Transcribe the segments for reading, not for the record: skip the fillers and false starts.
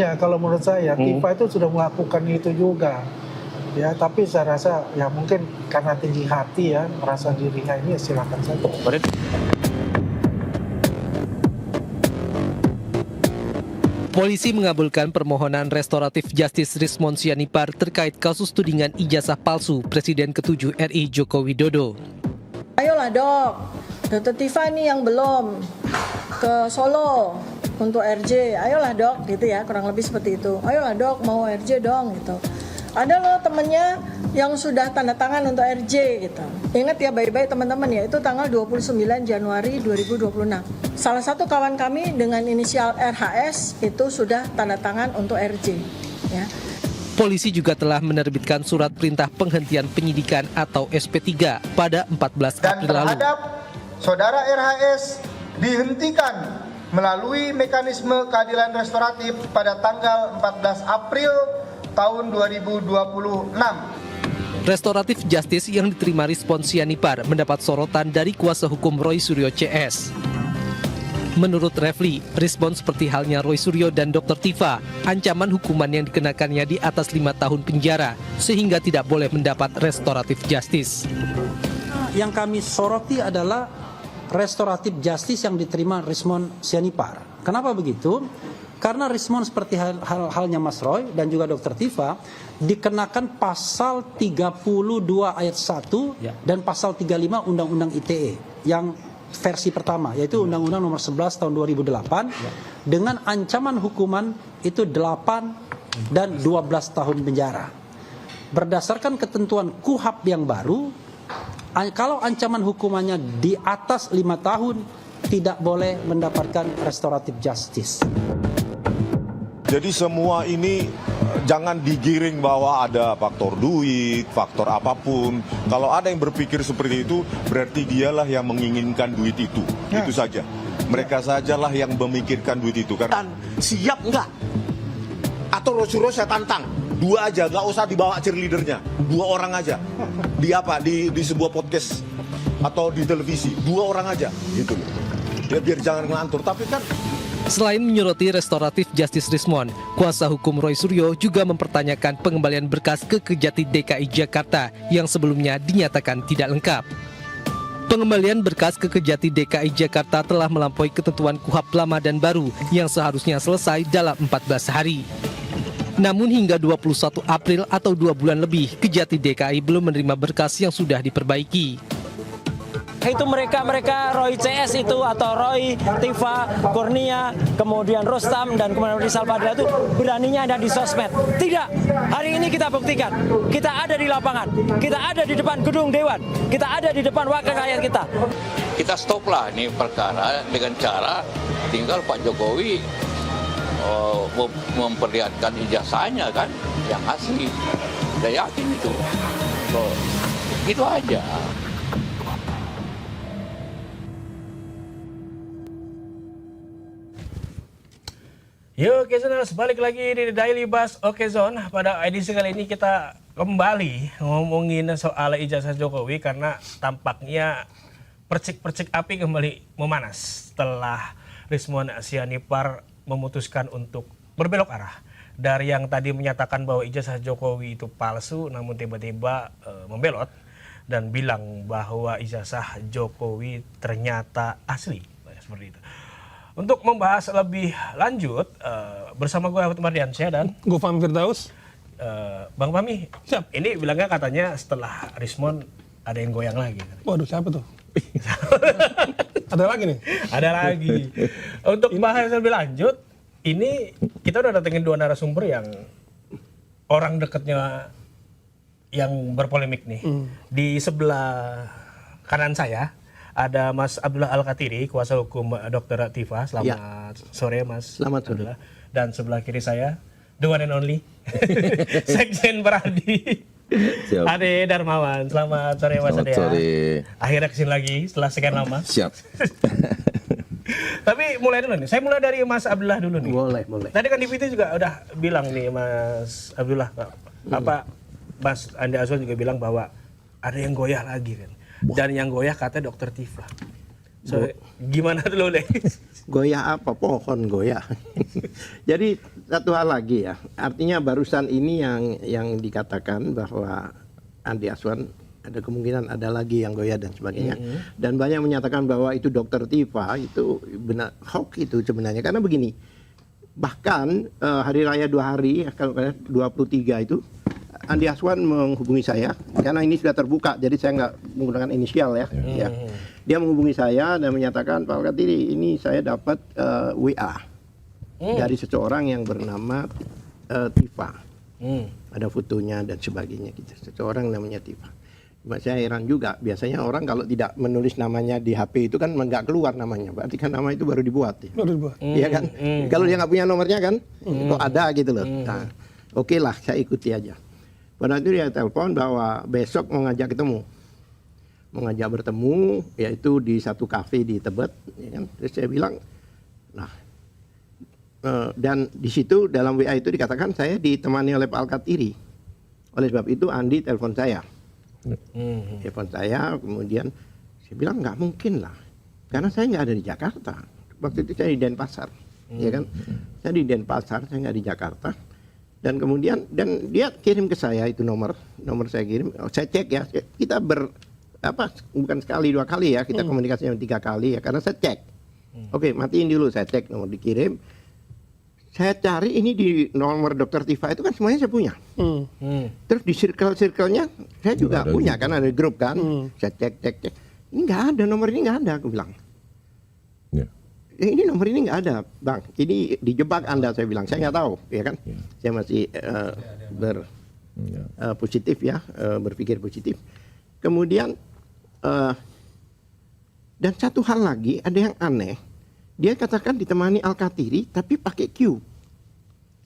Ya, kalau menurut saya, Tifa itu sudah melakukan itu juga. Ya, tapi saya rasa ya mungkin karena tinggi hati ya, merasa dirinya ini, ya silakan saja. Polisi mengabulkan permohonan restoratif justice Rismond Sianipar terkait kasus tudingan ijazah palsu Presiden ke-7 RI Joko Widodo. Ayolah dok, Dr. Tifa nih yang belum ke Solo untuk RJ, ayolah dok gitu ya, kurang lebih seperti itu. Ayolah dok mau RJ dong gitu. Ada loh temennya yang sudah tanda tangan untuk RJ gitu. Ingat ya baik-baik teman-teman ya, itu tanggal 29 Januari 2026. Salah satu kawan kami dengan inisial RHS itu sudah tanda tangan untuk RJ ya. Polisi juga telah menerbitkan surat perintah penghentian penyidikan atau SP3 pada 14 Dan April lalu. terhadap saudara RHS dihentikan melalui mekanisme keadilan restoratif pada tanggal 14 April tahun 2026. Restoratif justice yang diterima Rismond Sianipar mendapat sorotan dari kuasa hukum Roy Suryo CS. Menurut Refli, Rismond seperti halnya Roy Suryo dan Dr. Tifa, ancaman hukuman yang dikenakannya di atas 5 tahun penjara, sehingga tidak boleh mendapat restoratif justice. Yang kami soroti adalah restoratif justice yang diterima Rismond Sianipar. Kenapa begitu? Karena Rismond seperti halnya Mas Roy dan juga Dr. Tifa dikenakan pasal 32 ayat 1 dan pasal 35 Undang-Undang ITE yang versi pertama, yaitu Undang-Undang nomor 11 tahun 2008 dengan ancaman hukuman itu 8 dan 12 tahun penjara. Berdasarkan ketentuan KUHAP yang baru, kalau ancaman hukumannya di atas 5 tahun tidak boleh mendapatkan restoratif justice. Jadi semua ini jangan digiring bahwa ada faktor duit, faktor apapun. Kalau ada yang berpikir seperti itu, berarti dialah yang menginginkan duit itu. Itu saja. Mereka sajalah yang memikirkan duit itu. Dan siap nggak? Atau Rosulo saya tantang, 2 aja, nggak usah dibawa cheerleadernya, 2 orang aja. Di apa? Di sebuah podcast atau di televisi, 2 orang aja, gitu. Ya biar jangan ngelantur. Tapi kan Selain menyoroti restoratif justice Rismond, kuasa hukum Roy Suryo juga mempertanyakan pengembalian berkas ke Kejati DKI Jakarta yang sebelumnya dinyatakan tidak lengkap. Pengembalian berkas ke Kejati DKI Jakarta telah melampaui ketentuan KUHAP lama dan baru yang seharusnya selesai dalam 14 hari. Namun hingga 21 April atau 2 bulan lebih, Kejati DKI belum menerima berkas yang sudah diperbaiki. Itu mereka Roy CS itu atau Roy, Tifa, Kurnia, kemudian Rustam dan kemudian Rizal Fadila itu beraninya ada di sosmed. Tidak, hari ini kita buktikan, kita ada di lapangan, kita ada di depan gedung Dewan, kita ada di depan wakil rakyat kita. Kita stoplah ini perkara dengan cara tinggal Pak Jokowi memperlihatkan ijazahnya kan yang asli. Saya yakin itu. Itu aja. Yuk, Okezoners, balik lagi di Daily Buzz Okezon. Pada edisi kali ini kita kembali ngomongin soal ijazah Jokowi karena tampaknya percik-percik api kembali memanas setelah Rismond Sianipar memutuskan untuk berbelok arah. Dari yang tadi menyatakan bahwa ijazah Jokowi itu palsu, namun tiba-tiba membelot dan bilang bahwa ijazah Jokowi ternyata asli. Seperti itu. Untuk membahas lebih lanjut, bersama gue Ahmad Mardiansyah dan gue Fahmi Firdaus. Bang Fahmi, siap. Ini bilangnya katanya setelah Rismond ada yang goyang lagi. Waduh, siapa tuh? Ada lagi nih? Ada lagi. Untuk bahas lebih lanjut, ini kita udah datengin 2 narasumber yang orang dekatnya yang berpolemik nih. Di sebelah kanan saya ada Mas Abdullah Al-Katiri, kuasa hukum Dr. Tifa. Selamat sore Mas. Selamat sore. Abdullah. Dan sebelah kiri saya, the one and only, Sekjen Peradi, Ade Darmawan. Selamat sore Mas Ade. Selamat sore. Akhirnya kesini lagi setelah sekian lama. Siap. Tapi mulai dulu nih, saya mulai dari Mas Abdullah dulu nih. Boleh. Tadi kan di VT juga udah bilang nih Mas Abdullah, Mas Andi Azwan juga bilang bahwa ada yang goyah lagi kan. Dan yang goyah kata Dr. Tifa. So, gimana dulu deh? Goyah apa? Pohon goyah. Jadi satu hal lagi ya, artinya barusan ini yang dikatakan bahwa Andi Aswan ada kemungkinan ada lagi yang goyah dan sebagainya. Dan banyak menyatakan bahwa itu Dr. Tifa itu benar hoax itu sebenarnya, karena begini. Bahkan hari raya 2 hari, kalau 23 itu Andi Aswan menghubungi saya, karena ini sudah terbuka, jadi saya nggak menggunakan inisial ya. Dia menghubungi saya dan menyatakan, Pak Alkatiri, ini saya dapat WA dari seseorang yang bernama Tifa. Ada fotonya dan sebagainya gitu. Seseorang namanya Tifa. Cuma saya heran juga, biasanya orang kalau tidak menulis namanya di HP itu kan nggak keluar namanya, berarti kan nama itu baru dibuat. Iya kan? Kalau dia nggak punya nomornya kan, kok ada gitu loh. Nah, oke lah, saya ikuti aja. Pada itu dia telepon bahwa besok mau ngajak ketemu. Mau ngajak bertemu, yaitu di satu kafe di Tebet. Ya kan? Terus saya bilang, nah, dan di situ dalam WA itu dikatakan saya ditemani oleh Pak Alkatiri. Oleh sebab itu Andi telepon saya. Telepon saya, kemudian saya bilang nggak mungkin lah. Karena saya nggak ada di Jakarta. Waktu itu saya di Denpasar. Ya kan? Saya di Denpasar, saya nggak di Jakarta. Dan kemudian dia kirim ke saya itu nomor saya kirim, saya cek ya, kita bukan sekali 2 kali ya, kita komunikasinya 3 kali ya, karena saya cek. Oke, matiin dulu, saya cek nomor dikirim. Saya cari ini di nomor Dr. Tifa itu kan semuanya saya punya. Terus di circle-nya saya juga punya kan, ada grup kan. Saya cek. Ini nggak ada, nomor ini nggak ada, aku bilang. Ini nomor ini nggak ada, Bang. Ini dijebak Anda, saya bilang. Saya nggak tahu, ya kan. Saya masih positif ya, berpikir positif. Kemudian dan satu hal lagi, ada yang aneh. Dia katakan ditemani Alkatiri, tapi pakai Q.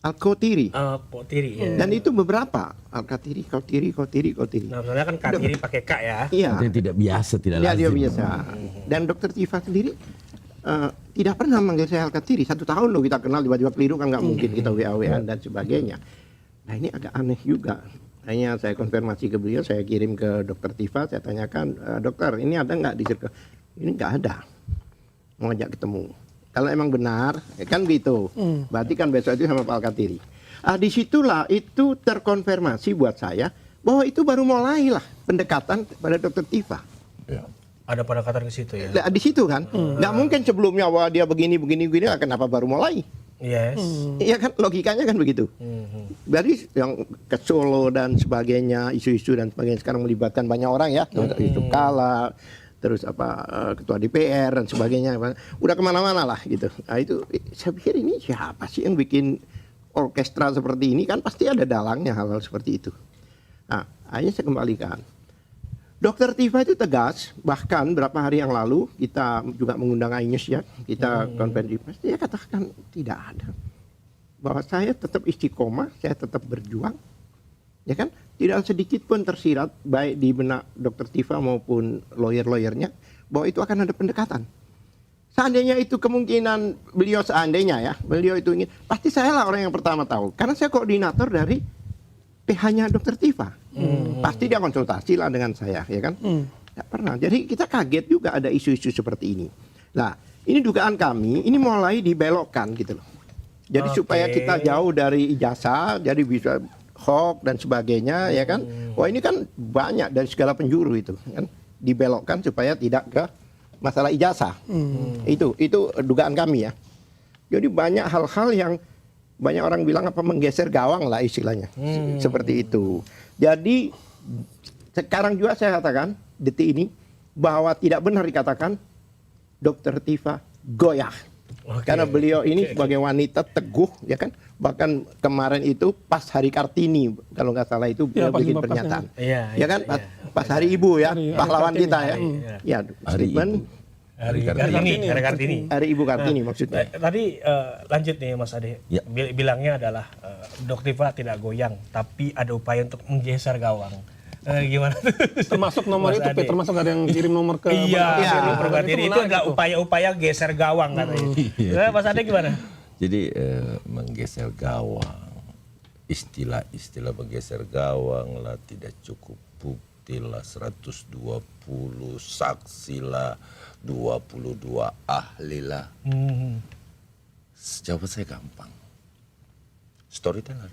Alkotiri. Ya. Dan itu beberapa. Alkatiri, Kotiri. Nah, sebenarnya kan Katiri pakai K ya. Iya. Itu tidak biasa, tidak lazim. Dia biasa. Dan Dr. Tifa sendiri tidak pernah manggil saya Alkatiri. 1 tahun loh kita kenal, tiba-tiba keliru kan nggak mungkin kita WA-WA dan sebagainya. Nah ini agak aneh juga. Hanya saya konfirmasi ke beliau, saya kirim ke Dr. Tifa, saya tanyakan, dokter ini ada nggak di circle? Ini nggak ada. Mau ajak ketemu. Kalau emang benar, kan gitu. Berarti kan besok itu sama Pak Alkatiri. Disitulah itu terkonfirmasi buat saya bahwa itu baru mulai lah pendekatan pada Dr. Tifa. Ya. Ada pendekatan ke situ ya. Di situ kan, nggak mungkin sebelumnya wah dia begini, kenapa baru mulai? Yes. Iya kan, logikanya kan begitu. Berarti yang ke Solo dan sebagainya, isu-isu dan sebagainya sekarang melibatkan banyak orang ya, Yusuf Kala, terus ketua DPR dan sebagainya, udah kemana-mana lah gitu. Nah itu saya pikir ini siapa sih yang bikin orkestra seperti ini, kan pasti ada dalangnya hal-hal seperti itu. Nah akhirnya saya kembalikan. Dr. Tifa itu tegas, bahkan beberapa hari yang lalu kita juga mengundang Ainus ya, kita konferensi pers, dia katakan tidak ada. Bahwa saya tetap istiqomah, saya tetap berjuang, ya kan? Tidak sedikit pun tersirat baik di benak Dr. Tifa maupun lawyer-lawyernya bahwa itu akan ada pendekatan. Seandainya itu kemungkinan beliau beliau itu ingin, pasti saya lah orang yang pertama tahu, karena saya koordinator dari PH-nya Dr. Tifa. Pasti dia konsultasi lah dengan saya, ya kan? Tidak pernah. Jadi kita kaget juga ada isu-isu seperti ini. Nah, ini dugaan kami, ini mulai dibelokkan gitu loh. Jadi supaya kita jauh dari ijazah, jadi bisa hoax dan sebagainya, ya kan? Wah ini kan banyak dari segala penjuru itu, kan? Dibelokkan supaya tidak ke masalah ijazah. Itu dugaan kami ya. Jadi banyak hal-hal yang banyak orang bilang menggeser gawang lah istilahnya. Seperti itu. Jadi sekarang juga saya katakan detik ini bahwa tidak benar dikatakan Dr. Tifa goyah. Karena beliau ini sebagai wanita teguh, ya kan? Bahkan kemarin itu pas hari Kartini, kalau nggak salah itu beliau bikin pernyataan. Ya kan? Pas hari Ibu ya, pahlawan kita ya. Ya, statement. Hari Ibu Kartini maksudnya. Tadi lanjut nih Mas Ade. Bilangnya adalah Dr. Tifa tidak goyang, tapi ada upaya untuk menggeser gawang. Gimana tuh? Termasuk nomor itu, termasuk ada yang kirim nomor ke Kartini itu adalah upaya-upaya geser gawang katanya. Mas Ade gimana? Jadi menggeser gawang, istilah menggeser gawang lah tidak cukup bukti. bukti lah 120, saksi lah 22, ahli lah. Jawaban saya gampang. Storyteller.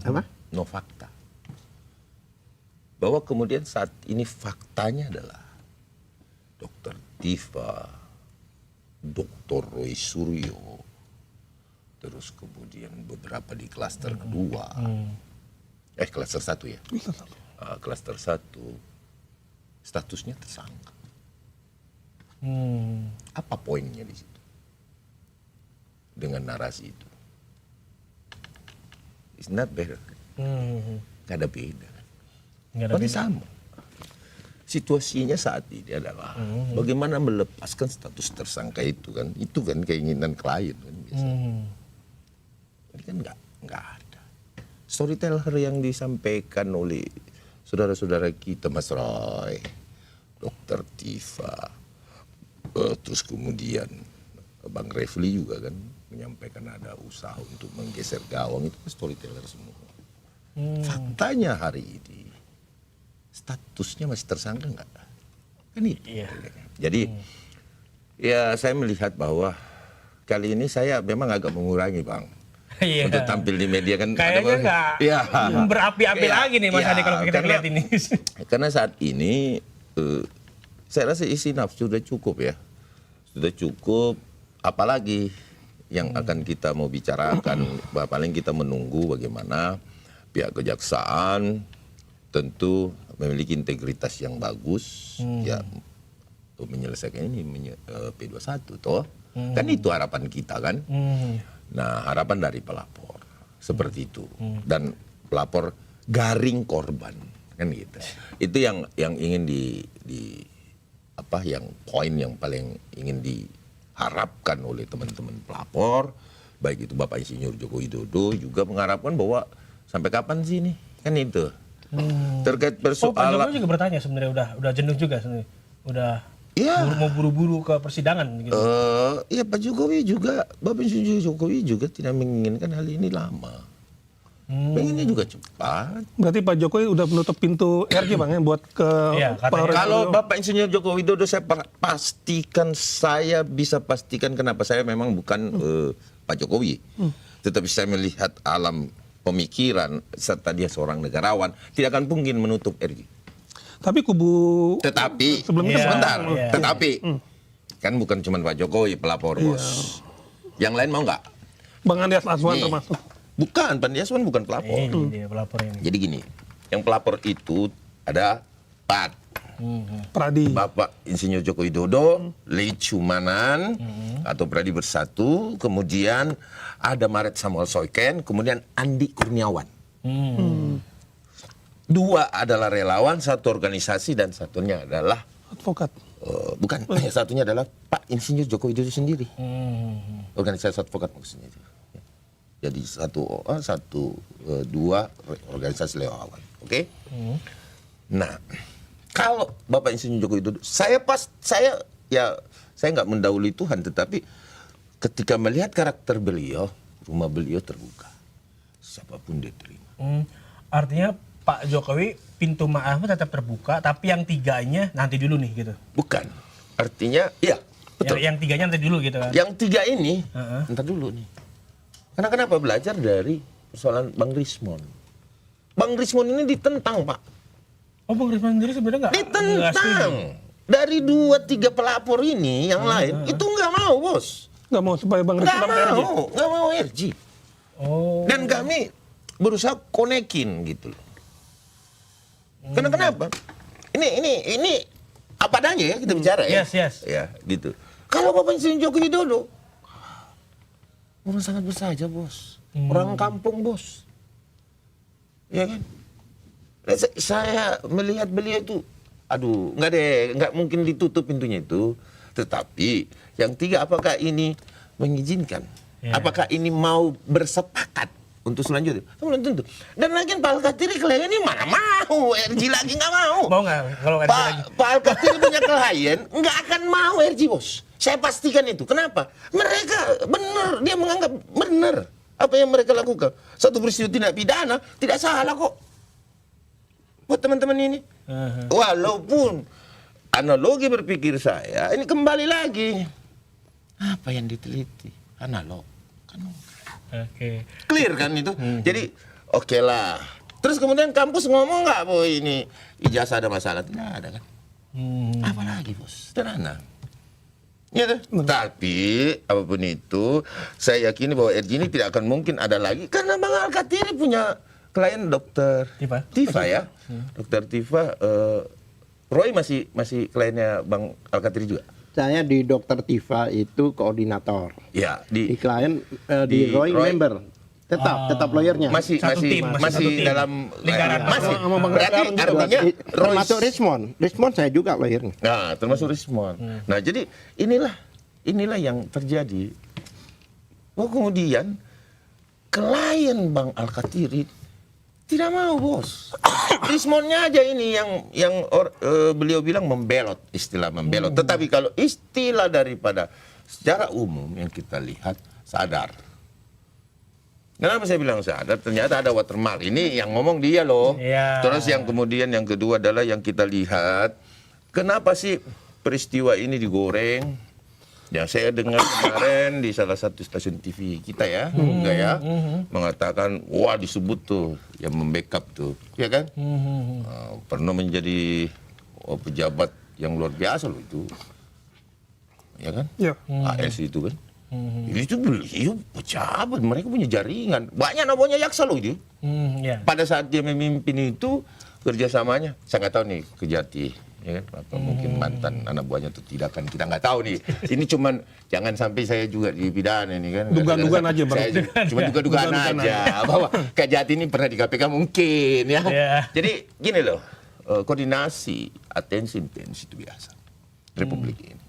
Apa? No fakta. Bahwa kemudian saat ini faktanya adalah Dr. Tifa, Dr. Roy Suryo, terus kemudian beberapa di klaster kedua, klaster 1 ya, klaster 1, statusnya tersangka. Apa poinnya di situ dengan narasi itu? It's not better. Gak ada beda. Ini sama. Situasinya saat ini adalah bagaimana melepaskan status tersangka itu kan keinginan klien kan biasanya. Ini kan nggak ada. Storyteller yang disampaikan oleh saudara-saudara kita, Mas Roy, Dr. Tifa, terus kemudian Bang Refli juga kan menyampaikan ada usaha untuk menggeser gawang, itu kan storyteller semua. Faktanya hari ini statusnya masih tersangka nggak? Kan itu. Jadi ya saya melihat bahwa kali ini saya memang agak mengurangi Bang. Untuk tampil di media kan. Kayaknya nggak berapi-api lagi nih Mas Adi kalau kita lihat ini. Karena saat ini saya rasa isi nafsu sudah cukup ya. Sudah cukup, apalagi yang akan kita mau bicarakan. Paling kita menunggu bagaimana pihak kejaksaan tentu memiliki integritas yang bagus ya untuk menyelesaikan ini P21 toh. Kan itu harapan kita kan. Nah, harapan dari pelapor seperti itu. Dan pelapor garing korban kan gitu. Itu yang ingin yang poin yang paling ingin diharapkan oleh teman-teman pelapor, baik itu Bapak Insinyur Joko Widodo juga mengharapkan bahwa sampai kapan sih ini? Kan itu. Terkait persoalan. Pak Jokowi juga bertanya sebenarnya udah jenuh juga sebenarnya. Udah mau buru-buru ke persidangan gitu. Iya Pak Jokowi juga, Bapak Insinyur Jokowi juga tidak menginginkan hal ini lama. Pengennya juga cepat. Berarti Pak Jokowi udah menutup pintu RJ Bang ya buat ke kalau Bapak Insinyur Joko Widodo saya bisa pastikan kenapa saya memang bukan Pak Jokowi. Tetapi saya melihat alam pemikiran serta dia seorang negarawan tidak akan mungkin menutup RJ. Tapi sebelumnya sebentar. Tetapi kan bukan cuma Pak Jokowi pelapor bos. Yang lain mau nggak? Bang Andi Aswan termasuk. Bukan, Pak Andi Aswan bukan pelapor. Dia pelapor ini. Jadi gini, yang pelapor itu ada 4. Pradi. Bapak Insinyur Joko Widodo, Lei Chumanan, atau Pradi Bersatu, kemudian ada Maret Samuel Soiken, kemudian Andi Kurniawan. 2 adalah relawan, 1 organisasi, dan satunya adalah advokat. Bukan, satunya adalah Pak Insinyur Joko Widodo sendiri. Organisasi advokat maksudnya. Jadi 2 organisasi relawan. Oke? Nah, kalau Bapak Insinyur Joko Widodo, saya nggak mendahului Tuhan, tetapi ketika melihat karakter beliau, rumah beliau terbuka, siapapun dia terima. Artinya Pak Jokowi pintu maafnya tetap terbuka, tapi yang 3-nya nanti dulu nih gitu. Bukan, artinya iya betul. Yang 3-nya nanti dulu gitu kan. Yang 3 ini, ntar dulu nih. Karena kenapa? Belajar dari persoalan Bang Rismon. Bang Rismon ini ditentang Pak. Oh, Bang Rismon sendiri sebenarnya nggak? Ditentang. Dari 2-3 pelapor ini yang lain itu nggak mau bos. Nggak mau supaya Bang Rismon nggak mau RJ. Dan kami berusaha konekin gitu loh. Karena kenapa? Ini apa adanya ya kita bicara ya. Yes. Ya gitu. Kalau Bapak Insinyur Joko Widodo, orang sangat bersahaja bos. Orang kampung bos. Ya kan? Saya melihat beliau itu, aduh, nggak mungkin ditutup pintunya itu. Tetapi yang 3, apakah ini mengizinkan? Apakah ini mau bersepakat untuk selanjutnya? Belum tentu. Dan lagi Pak Alkatiri klien ini mana mau, RJ lagi nggak mau. Mau nggak kalau RJ lagi? Pak Alkatiri punya klien nggak akan mau RJ bos. Saya pastikan itu. Kenapa? Mereka benar, dia menganggap benar apa yang mereka lakukan. Satu peristiwa tindak pidana tidak salah kok. buat teman-teman ini. Walaupun analogi berpikir saya ini kembali lagi apa yang diteliti analog kan. Clear kan itu. Jadi oke lah. Terus kemudian kampus ngomong nggak bahwa ini ijazah ada masalah? Tidak ada kan. Apalagi bos, sederhana. Ya, tapi apapun itu, saya yakini bahwa RJ ini tidak akan mungkin ada lagi karena Bang Al-Katiri punya klien dokter Tifa ya, dokter Tifa. Roy masih kliennya Bang Al-Katiri juga. Saya di dokter Tifa itu koordinator. Ya, di klien di Roy member. Tetap lawyernya. Masih dalam lingkaran. Berarti artinya termasuk Rismon saya juga lawyernya. Nah, termasuk Rismon. Nah, jadi inilah yang terjadi. Oh, kemudian klien Bang Al-Katiri tidak mau, bos. Rismonnya aja ini yang beliau bilang membelot, istilah membelot. Tetapi kalau istilah daripada secara umum yang kita lihat sadar. Kenapa saya bilang sadar? Ternyata ada watermark. Ini yang ngomong dia loh. Terus yang kemudian yang kedua adalah yang kita lihat. Kenapa sih peristiwa ini digoreng? Ya saya dengar kemarin di salah satu stasiun TV kita ya, mengatakan wah disebut tuh yang membackup tuh, ya kan? Pernah menjadi pejabat yang luar biasa loh itu, ya kan? AS itu kan? Itu beliau pejabat, mereka punya jaringan, banyak namanya Yaksa loh itu. Pada saat dia memimpin itu kerjasamanya, saya nggak tahu nih Kejati. Ya kan? Atau mungkin mantan anak buahnya itu tidak, kan kita nggak tahu nih. Ini cuman jangan sampai saya juga dipidana ini kan. Dugaan-dugaan aja, cuma dugaan aja bahwa Kejati ini pernah di KPK mungkin ya. Jadi gini loh, koordinasi, atensi intens itu biasa Republik ini.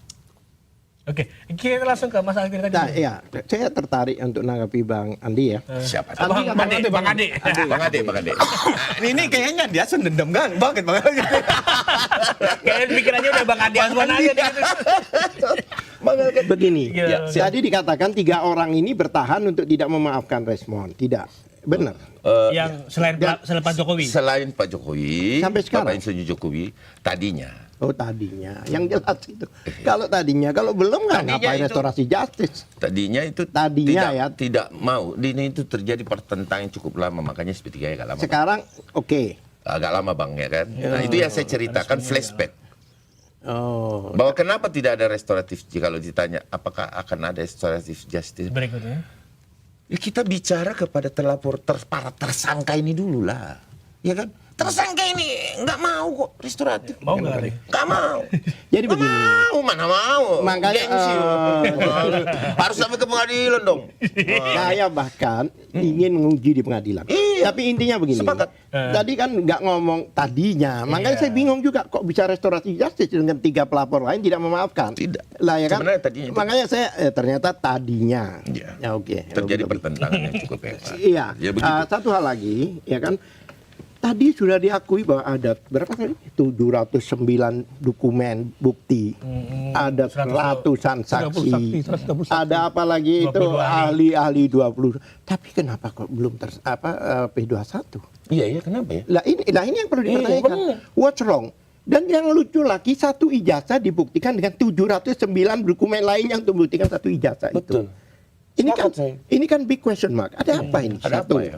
Oke, kita langsung ke Mas Alvin tadi. Nah, iya, saya tertarik untuk menanggapi Bang Andi ya. Siapa? Bang Ade. Ini kayaknya dia dendam banget Bang Ade. Kayaknya pikirannya udah Bang Ade Azwan aja gitu. Begini, tadi dikatakan 3 orang ini bertahan untuk tidak memaafkan Rismon. Tidak, benar. Yang selain Pak Jokowi. Selain Pak Jokowi, sampai sekarang. Bapak Insinyur Jokowi tadinya. Oh tadinya, yang jelas itu. Kalau belum nggak ngapain restorasi justice. Tadinya tidak mau. Ini itu terjadi pertentangan yang cukup lama, makanya SP3 agak lama. Sekarang agak lama Bang ya kan. Nah itu yang saya ceritakan flashback. Bahwa kenapa tidak ada restoratif, kalau ditanya apakah akan ada restoratif justice berikutnya. Ya kita bicara kepada para tersangka ini dulu lah, ya kan? Tersangka ini nggak mau kok restoratif. Mau nggak? Nggak mau. Jadi begini. Mana mau? Makanya harus sampai ke pengadilan dong. Saya bahkan ingin menguji di pengadilan. Tapi intinya begini. Tadi kan nggak ngomong tadinya. Makanya saya bingung juga kok bisa restorasi justice dengan 3 pelapor lain tidak memaafkan. Tidak. Lah ya kan. Tadinya makanya saya ternyata tadinya. Ya terjadi pertentangan yang cukup hebat. Iya. Satu hal lagi, ya kan. Tadi sudah diakui bahwa ada berapa kali? 709 dokumen bukti, ada ratusan saksi, ada apa lagi itu ahli 20. Tapi kenapa kok belum P21? Iya kenapa ya? Lah ini yang perlu dipertanyakan. What's wrong? Dan yang lucu lagi, 1 ijazah dibuktikan dengan 709 dokumen lain yang membuktikan 1 ijazah itu. Ini kan big question mark. Ada apa ini? Ada apa ya?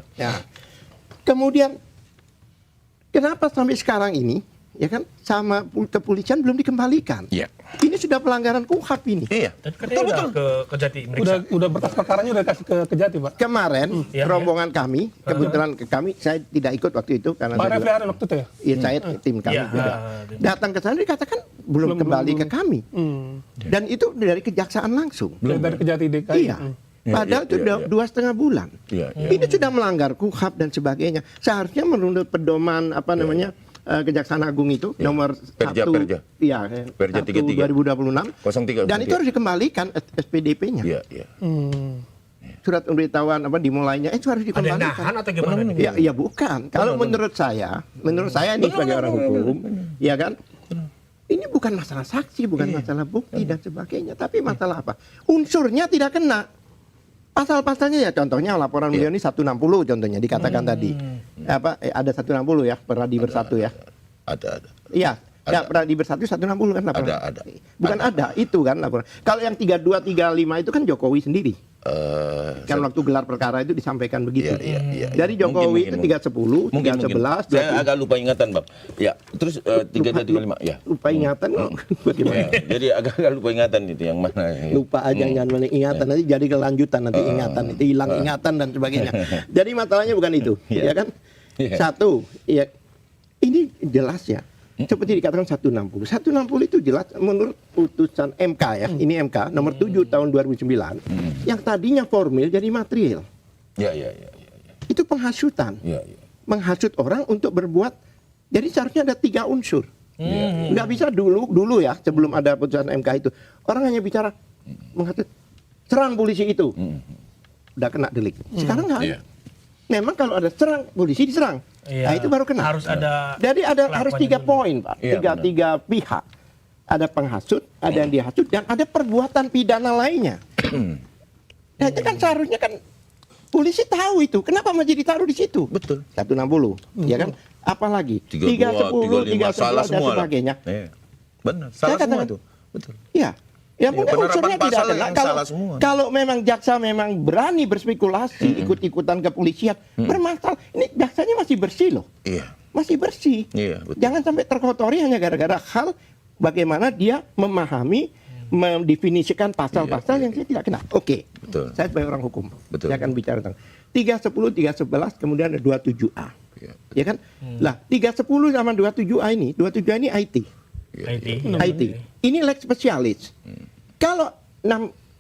Kemudian kenapa sampai sekarang ini, ya kan, sama kepolisian belum dikembalikan? Iya. Ini sudah pelanggaran KUHP ini. Iya. Betul. Ke Kejati meriksa. Udah berkas perkaranya udah kasih ke Kejati, Pak. Kemarin rombongan kami, kebetulan kami, saya tidak ikut waktu itu karena Pak Refli ada waktu itu ya? Iya, saya tim kami juga. Datang ke sana dikatakan belum kembali ke kami. Dan itu dari kejaksaan langsung. Dari Kejati DKI. Iya. Padahal itu 2,5 bulan. Ini sudah melanggar KUHP dan sebagainya. Seharusnya menurut pedoman Kejaksaan Agung itu nomor 1 Perja 2026 dan itu harus dikembalikan SPDP-nya. Surat pemberitahuan dimulainya itu harus dikembalikan. Ada nahan atau gimana? Ya bukan. Kalau menurut saya ini sebagai orang hukum, ya kan? Ini bukan masalah saksi, bukan masalah bukti dan sebagainya, tapi masalah apa? Unsurnya tidak kena. pasal-pasalnya ya contohnya laporan beliau ini 160 contohnya dikatakan tadi. Ada 160 ya, Peradi Bersatu ya. Ada. Iya. Ya, Peradi Bersatu 160 kan laporan. Ada. Bukan ada, itu kan laporan. Kalau yang 32, 35 itu kan Jokowi sendiri. Kan waktu gelar perkara itu disampaikan begitu. Iya. Dari Jokowi itu 310, 311. Saya agak lupa ingatan, Bang. Ya, terus 32, 35. Ya. Lupa ingatan bagaimana? Ya, jadi agak lupa ingatan itu yang mana. Lupa aja jangan ingatan, nanti jadi kelanjutan, nanti ingatan itu hilang ingatan dan sebagainya. Jadi masalahnya bukan itu, ya kan? Satu, ya ini jelas ya. Seperti dikatakan 160. 160 itu jelas menurut putusan MK ya. Ini MK nomor 7 tahun 2009. Yang tadinya formil jadi material. Ya. Itu penghasutan. Menghasut orang untuk berbuat. Jadi seharusnya ada 3 unsur. Nggak bisa dulu ya, sebelum ada putusan MK itu. Orang hanya bicara menghasut, serang polisi itu. Udah kena delik. Sekarang nggak. Memang kalau ada serang polisi diserang. Nah itu baru kena. Harus ada. Jadi harus 3 poin, Pak. Tiga pihak. Ada penghasut, ada yang dihasut, dan ada perbuatan pidana lainnya. Nah itu kan seharusnya kan polisi tahu itu. Kenapa masih ditaruh di situ? Betul. 160, ya kan? Apalagi 310, 311 dan sebagainya. Benar. Salah semua itu. Betul. Iya. Ya mungkin unsurnya tidak kena. Kalau memang jaksa memang berani berspekulasi ikut-ikutan kepolisian, bermasalah. Ini jaksanya masih bersih loh. Masih bersih. Jangan sampai terkotori hanya gara-gara hal bagaimana dia memahami, mendefinisikan pasal-pasal yang tidak kena. Oke. Saya sebagai orang hukum. Saya akan bicara tentang 310, 311, kemudian ada 27A. Ya kan? Lah, 310 sama 27A ini, 27A ini IT. Ini leg spesialis. Kalau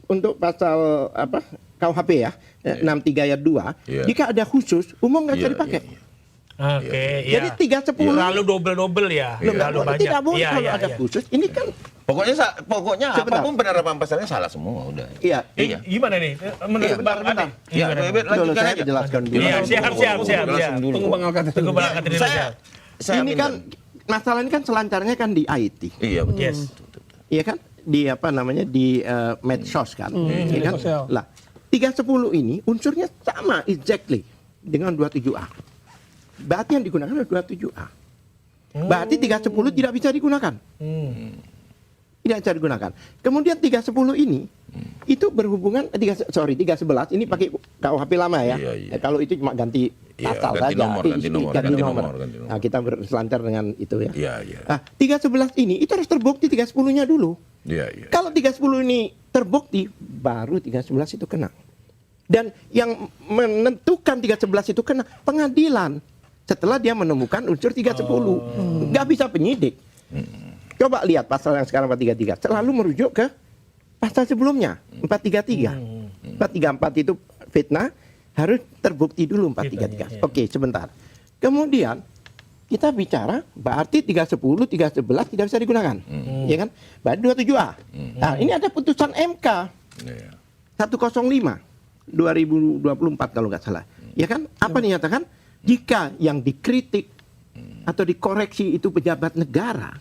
untuk pasal KUHP ya, 63 ayat 2, jika ada khusus, umum nggak bisa dipakai. Oke, Jadi 310 lalu double ya. Terlalu banyak. Tidak boleh kalau ada khusus. Ini kan pokoknya apapun penerapan pasalnya salah semua udah. Iya. Gimana nih? Menurut Bang Ade? Lanjutkan aja. Jelaskan dulu. Siap. Tunggu Bang Alkatin. Ini kan masalah ini kan selancarnya kan di IT. Iya betul. Iya kan? Di di medsos kan. Ya kan? Lah, 310 ini unsurnya sama exactly dengan 27A. Berarti yang digunakan adalah 27A. Berarti 310 tidak bisa digunakan. Tidak bisa digunakan. Kemudian 310 ini itu berhubungan 311 ini pakai KUHP lama ya. Kalau itu cuma ganti pasal saja, ganti nomor. Nah, kita berselancar dengan itu ya. Nah, 311 ini itu harus terbukti 310-nya dulu. Kalau 310 ini terbukti, baru 311 itu kena. Dan yang menentukan 311 itu kena pengadilan setelah dia menemukan unsur 310. Nggak bisa penyidik. Coba lihat pasal yang sekarang 433. Selalu merujuk ke pasal sebelumnya, 433. 434 itu fitnah, harus terbukti dulu 433. Oke, sebentar. Kemudian kita bicara berarti 310, 311 tidak bisa digunakan. Ya kan? Berarti 27A. Nah, ini ada putusan MK 105 2024 kalau nggak salah. Ya kan? Apa dinyatakan? Jika yang dikritik atau dikoreksi itu pejabat negara,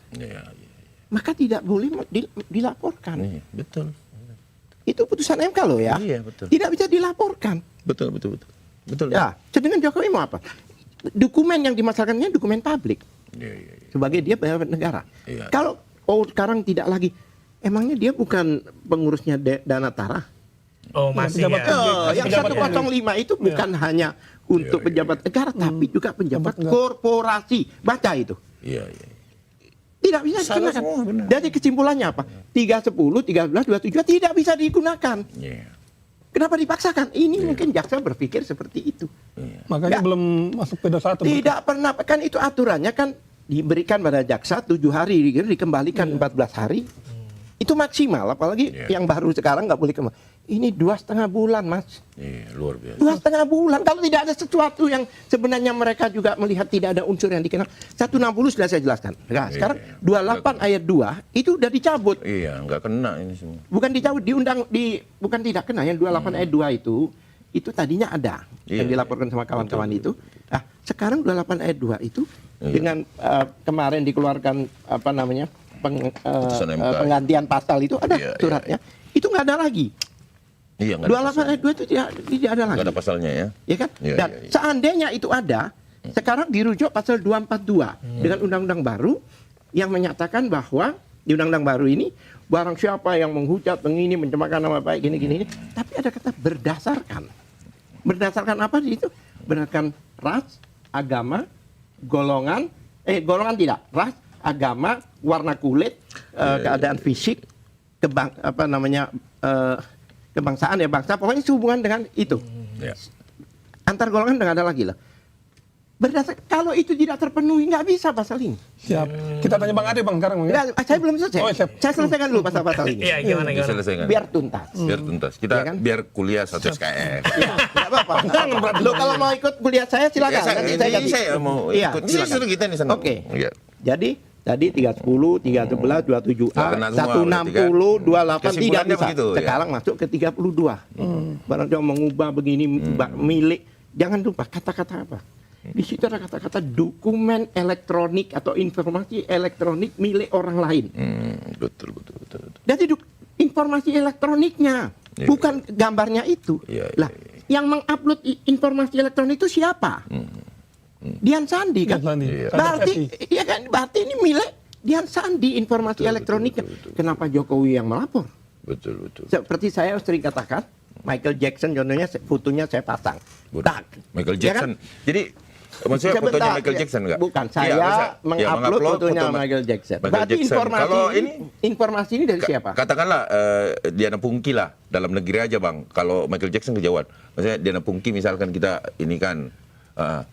maka tidak boleh dilaporkan. Betul. Itu putusan MK loh ya. Tidak bisa dilaporkan. Betul. Ya, sedangkan Jokowi mau apa? Dokumen yang dimasalahkannya dokumen publik. Sebagai dia pejabat negara. Kalau sekarang tidak lagi, emangnya dia bukan pengurusnya Dana Tara? Masih ya. Yang 105 itu bukan hanya untuk pejabat negara, tapi juga pejabat korporasi. Baca itu. Tidak bisa digunakan. Jadi kesimpulannya apa? 310, 13, 27 tidak bisa digunakan. Kenapa dipaksakan? Ini mungkin jaksa berpikir seperti itu. Makanya belum masuk P21. Tidak pernah, kan itu aturannya kan diberikan pada jaksa 7 hari, dikembalikan 14 hari. Itu maksimal, apalagi yang baru sekarang nggak boleh kembali. Ini 2,5 bulan, Mas. Luar biasa. 2,5 bulan. Kalau tidak ada sesuatu yang sebenarnya mereka juga melihat tidak ada unsur yang dikenal. 160 sudah saya jelaskan. Nah, sekarang 28 ayat 2 itu udah dicabut. Nggak kena ini semua. Bukan dicabut, bukan tidak kena. Yang 28 ayat 2 itu tadinya ada yang dilaporkan sama kawan-kawan itu. Nah, sekarang 28 ayat 2 itu dengan kemarin dikeluarkan penggantian pasal itu ada suratnya. Itu nggak ada lagi. Iya, nggak ada 28 ayat 2 itu tidak ada lagi. Nggak ada pasalnya ya. Ya kan? Iya, Dan iya, iya. seandainya itu ada, sekarang dirujuk pasal 242 dengan undang-undang baru yang menyatakan bahwa di undang-undang baru ini barang siapa yang menghujat, mengini, mencemarkan nama baik, gini, tapi ada kata berdasarkan. Berdasarkan apa di itu? Berdasarkan ras, agama, golongan tidak, ras, agama, warna kulit, keadaan fisik, kebangsaan bangsa, pokoknya sehubungan dengan itu. Antar golongan nggak ada lagi lah. Berdasar kalau itu tidak terpenuhi nggak bisa pasal ini. Siap. Kita tanya Bang Ade Bang sekarang. Ya? Saya belum selesai. Oh, siap. Saya selesaikan dulu pasal-pasal ini. Iya, gimana? Diselesaikan. Biar tuntas. Biar tuntas. Kita Ya kan? biar kuliah 1 SKS. Nggak apa-apa. Lo kalau mau ikut kuliah saya silakan. Nanti saya ganti. Saya mau Iya, ikut. Ini silakan. suruh kita nih sana. Oke. Iya. Jadi tadi 310, 311, 27A, Kena semua, 160, 28 tidak Kesimpulannya bisa. begitu, ya? Sekarang masuk ke 32. Barang siapa mengubah begini milik, jangan lupa kata-kata apa? Di situ ada kata-kata dokumen elektronik atau informasi elektronik milik orang lain. Betul. Jadi informasi elektroniknya, bukan gambarnya itu. Lah, yang mengupload informasi elektronik itu siapa? Dian Sandi kan? Berarti ini milik Dian Sandi informasi elektroniknya. Kenapa Jokowi yang melapor? Betul. Seperti saya sering katakan, Michael Jackson contohnya fotonya saya pasang. Michael Ya kan? Jackson. Jadi maksudnya fotonya Michael Jackson enggak? Bukan, saya mengupload fotonya Michael Jackson. Berarti informasi ini dari siapa? Katakanlah Diana Pungki lah, dalam negeri aja Bang. Kalau Michael Jackson kejauhan. Maksudnya Diana Pungki misalkan kita ini kan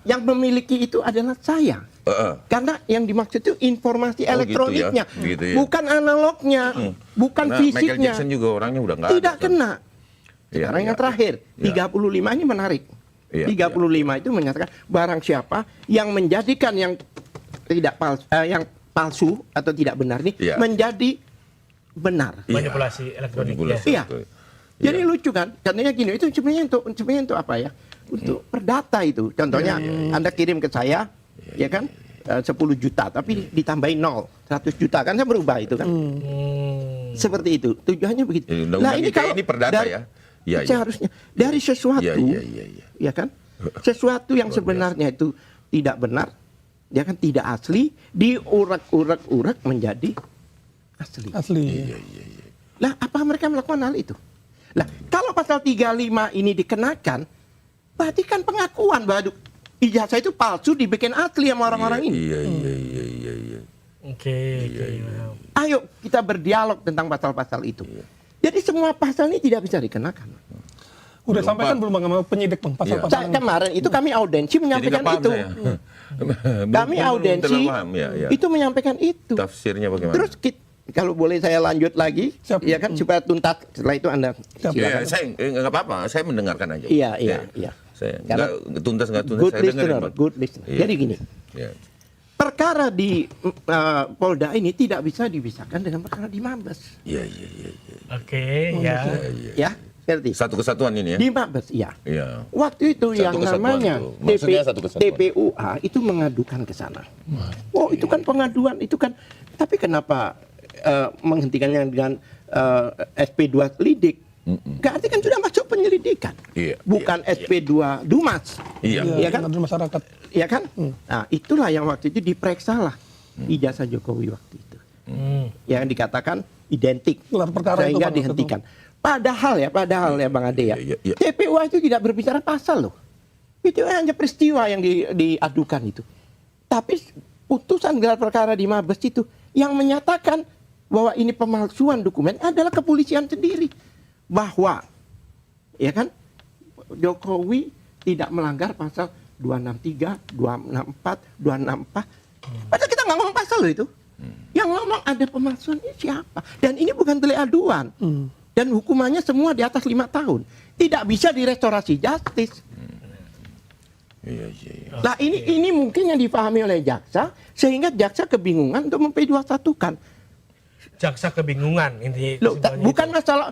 yang memiliki itu adalah saya. Karena yang dimaksud itu informasi elektroniknya, gitu ya. bukan analognya, bukan Karena fisiknya. Michael Jackson juga orangnya udah nggak tidak ada, kan? kena. Sekarang yang terakhir, 35 ini menarik. 35 itu menyatakan barang siapa yang menjadikan yang tidak yang palsu atau tidak benar ini menjadi benar. Manipulasi elektronik. Iya. Jadi lucu kan? Katanya gini, itu sebenarnya untuk apa ya? Untuk perdata itu. Contohnya Anda kirim ke saya, ya kan? 10 juta, tapi ditambahin 100 juta kan saya berubah itu kan? Seperti itu. Tujuannya begitu. Nah, ini kalau ini perdata seharusnya dari sesuatu, ya kan? Sesuatu yang sebenarnya itu tidak benar, ya kan, tidak asli, diurak-urak menjadi asli. Lah, apa mereka melakukan hal itu? Lah, kalau pasal 35 ini dikenakan, berarti kan pengakuan bahwa ijazah itu palsu dibikin asli sama orang-orang ini. Iya. Oke. Ayo kita berdialog tentang pasal-pasal itu. Jadi semua pasal ini tidak bisa dikenakan. Udah sampaikan belum Bang penyidik Bang pasal-pasal. Kemarin itu kami audensi menyampaikan itu. Kami audensi itu menyampaikan itu. Tafsirnya bagaimana? Terus kalau boleh saya lanjut lagi, ya kan, supaya tuntas. Setelah itu Anda silakan. Saya nggak apa-apa, saya mendengarkan aja. Iya. Saya nggak tuntas, good saya listener, dengerin. good listener. Jadi gini, perkara di Polda ini tidak bisa dipisahkan dengan perkara di Mabes. Iya. Oke, ya. Ngerti? Satu kesatuan ini ya? Di Mabes, iya. Waktu itu Satu yang kesatuan namanya itu. Maksudnya satu kesatuan. TPUA itu mengadukan ke sana. Oh, itu kan pengaduan, itu kan. Tapi kenapa menghentikannya dengan SP2 lidik? Berarti kan sudah masuk penyelidikan. Bukan SP2 Dumas. Iya kan? Masyarakat. Iya kan? Nah, itulah yang waktu itu diperiksalah ijazah Jokowi waktu itu. Yang dikatakan identik sehingga dihentikan. Padahal ya Bang Ade ya, TPUA itu tidak berbicara pasal loh. Itu hanya peristiwa yang diadukan itu. Tapi putusan gelar perkara di Mabes itu yang menyatakan bahwa ini pemalsuan dokumen adalah kepolisian sendiri. Bahwa ya kan, Jokowi tidak melanggar pasal 263, 264, 264. Padahal kita nggak ngomong pasal loh itu. Yang ngomong ada pemalsuan ini siapa? Dan ini bukan delik aduan. Dan hukumannya semua di atas 5 tahun. Tidak bisa direstorasi justice. Nah ini mungkin yang dipahami oleh jaksa, sehingga jaksa kebingungan untuk memp21-kan. Jaksa kebingungan ini. Bukan masalah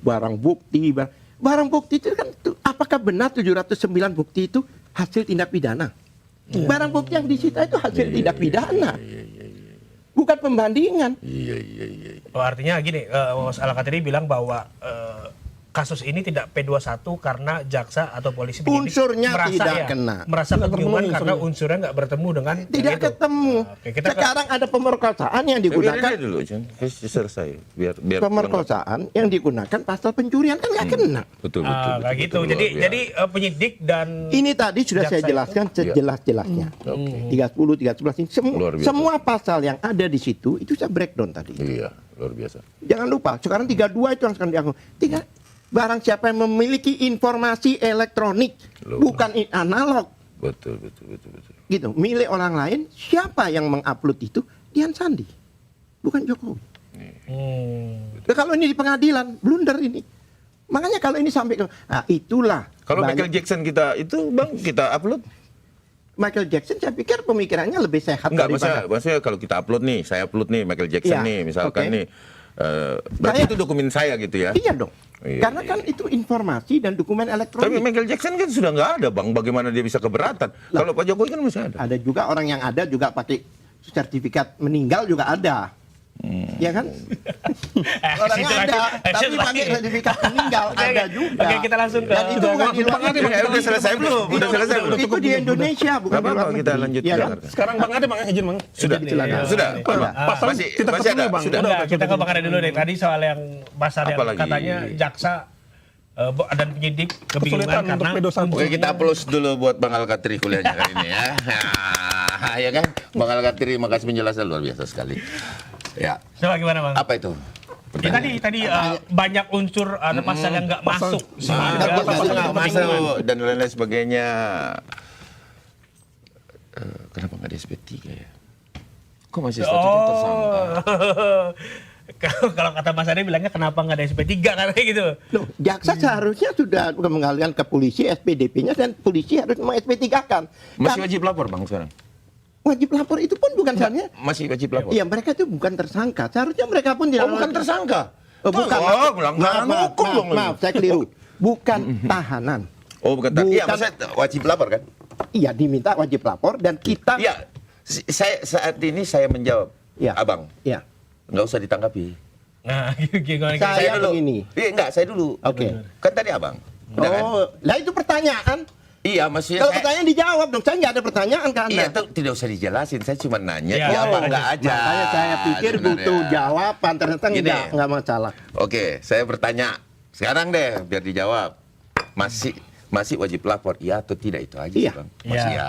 barang bukti. Barang bukti itu kan, apakah benar 709 bukti itu hasil tindak pidana? Barang bukti yang disita itu hasil tindak pidana. Bukan pembandingan. Oh, artinya gini, Mas Al-Katiri bilang bahwa kasus ini tidak P21 karena jaksa atau polisi penyidik Unsurnya merasa tidak ya, kena. merasa kebingungan karena unsurnya nggak bertemu dengan Tidak yang itu. ketemu. Oke, kita Sekarang ada pemerkosaan yang digunakan. dulu, Jan. Selesai. Biar Pemerkosaan yang digunakan pasal pencurian kan nggak kena. Betul, Kayak gitu. Jadi penyidik dan Ini tadi sudah saya jaksa jelaskan sejelas-jelasnya. 30, 11 ini semua pasal yang ada di situ itu saya breakdown tadi. Iya, luar biasa. Jangan lupa, sekarang 32 itu yang sekarang dianggung. Barang siapa yang memiliki informasi elektronik, bukan analog. Betul. Gitu, milik orang lain, siapa yang mengupload itu? Dian Sandi, bukan Jokowi. Nah, kalau ini di pengadilan, blunder ini. Makanya kalau ini sampai ke, itulah. Kalau banyak- Michael Jackson kita itu Bang, kita upload. Michael Jackson saya pikir pemikirannya lebih sehat Enggak, daripada. maksudnya kalau kita upload nih, saya upload nih Michael Jackson Iya, nih, misalkan oke. nih. Berarti itu dokumen saya gitu ya? Iya dong. Iya, Karena kan itu informasi dan dokumen Tapi elektronik. Michael Jackson kan sudah nggak ada, Bang. Bagaimana dia bisa keberatan? Kalau Pak Jokowi kan masih ada. Ada juga orang yang ada juga pakai sertifikat meninggal juga ada. Ya kan? Orang situ ada, lagi. tapi Situ pakai lagi. sertifikat meninggal ada juga. Oke, kita langsung ke Dan itu bukan di luar negeri. Udah selesai belum? Udah selesai belum? Itu di Indonesia bukan Nggak di luar apa-apa, kita negeri. lanjut. Ya kan? dengarkan. Sekarang Bang Ade, Bang izin Bang. Sudah, Silakan. sudah. Sudah. Pasal Masih kita masih ada, ketemu, Bang. sudah. Enggak, kita ke Bang Ade dulu deh. Tadi soal yang pasal yang Apalagi? katanya jaksa dan penyidik kebingungan Kesulitan untuk karena P21. Oke, kita applause dulu buat Bang Al-Katiri kuliahnya kali ini ya. Ya kan? Bang Al-Katiri makasih penjelasan luar biasa sekali. Ya. Coba gimana Bang? Apa itu? Ya, tadi banyak unsur ada pasal yang nggak masuk. Nggak masuk dan lain-lain sebagainya. Kenapa nggak ada SP3 ya? Kok masih statusnya tersangka? Kalau kata Mas Ade bilangnya kenapa nggak ada SP3 karena gitu. Loh, jaksa seharusnya sudah mengalihkan ke polisi SPDP-nya dan polisi harus meng-SP3-kan. Masih wajib lapor Bang sekarang? Wajib lapor itu pun bukan seharusnya. Masih wajib lapor? Iya, mereka itu bukan tersangka. Seharusnya mereka pun tidak. Oh, bukan tersangka? Bukan. Maaf, saya keliru. Bukan tahanan. Oh, bukan tahanan. Iya, maksudnya wajib lapor kan? Iya, diminta wajib lapor dan kita. Iya, saya saat ini saya menjawab, Abang. Iya. Nggak usah ditanggapi. Nah, gimana? Saya dulu. begini. Enggak, saya dulu. Oke. Kan tadi Abang. Udah kan? Oh, lah itu pertanyaan. Iya, maksudnya Kalau pertanyaan dijawab dong. Saya nggak ada pertanyaan ke Anda. Iya, itu tidak usah dijelasin. Saya cuma nanya, Iya, ya apa enggak aja. Makanya saya pikir sebenarnya. butuh jawaban. Ternyata Gini. enggak masalah. Oke, saya bertanya. Sekarang deh, biar dijawab. Masih wajib lapor, iya atau tidak itu aja Iya. sih, Bang. Masih Iya. ya.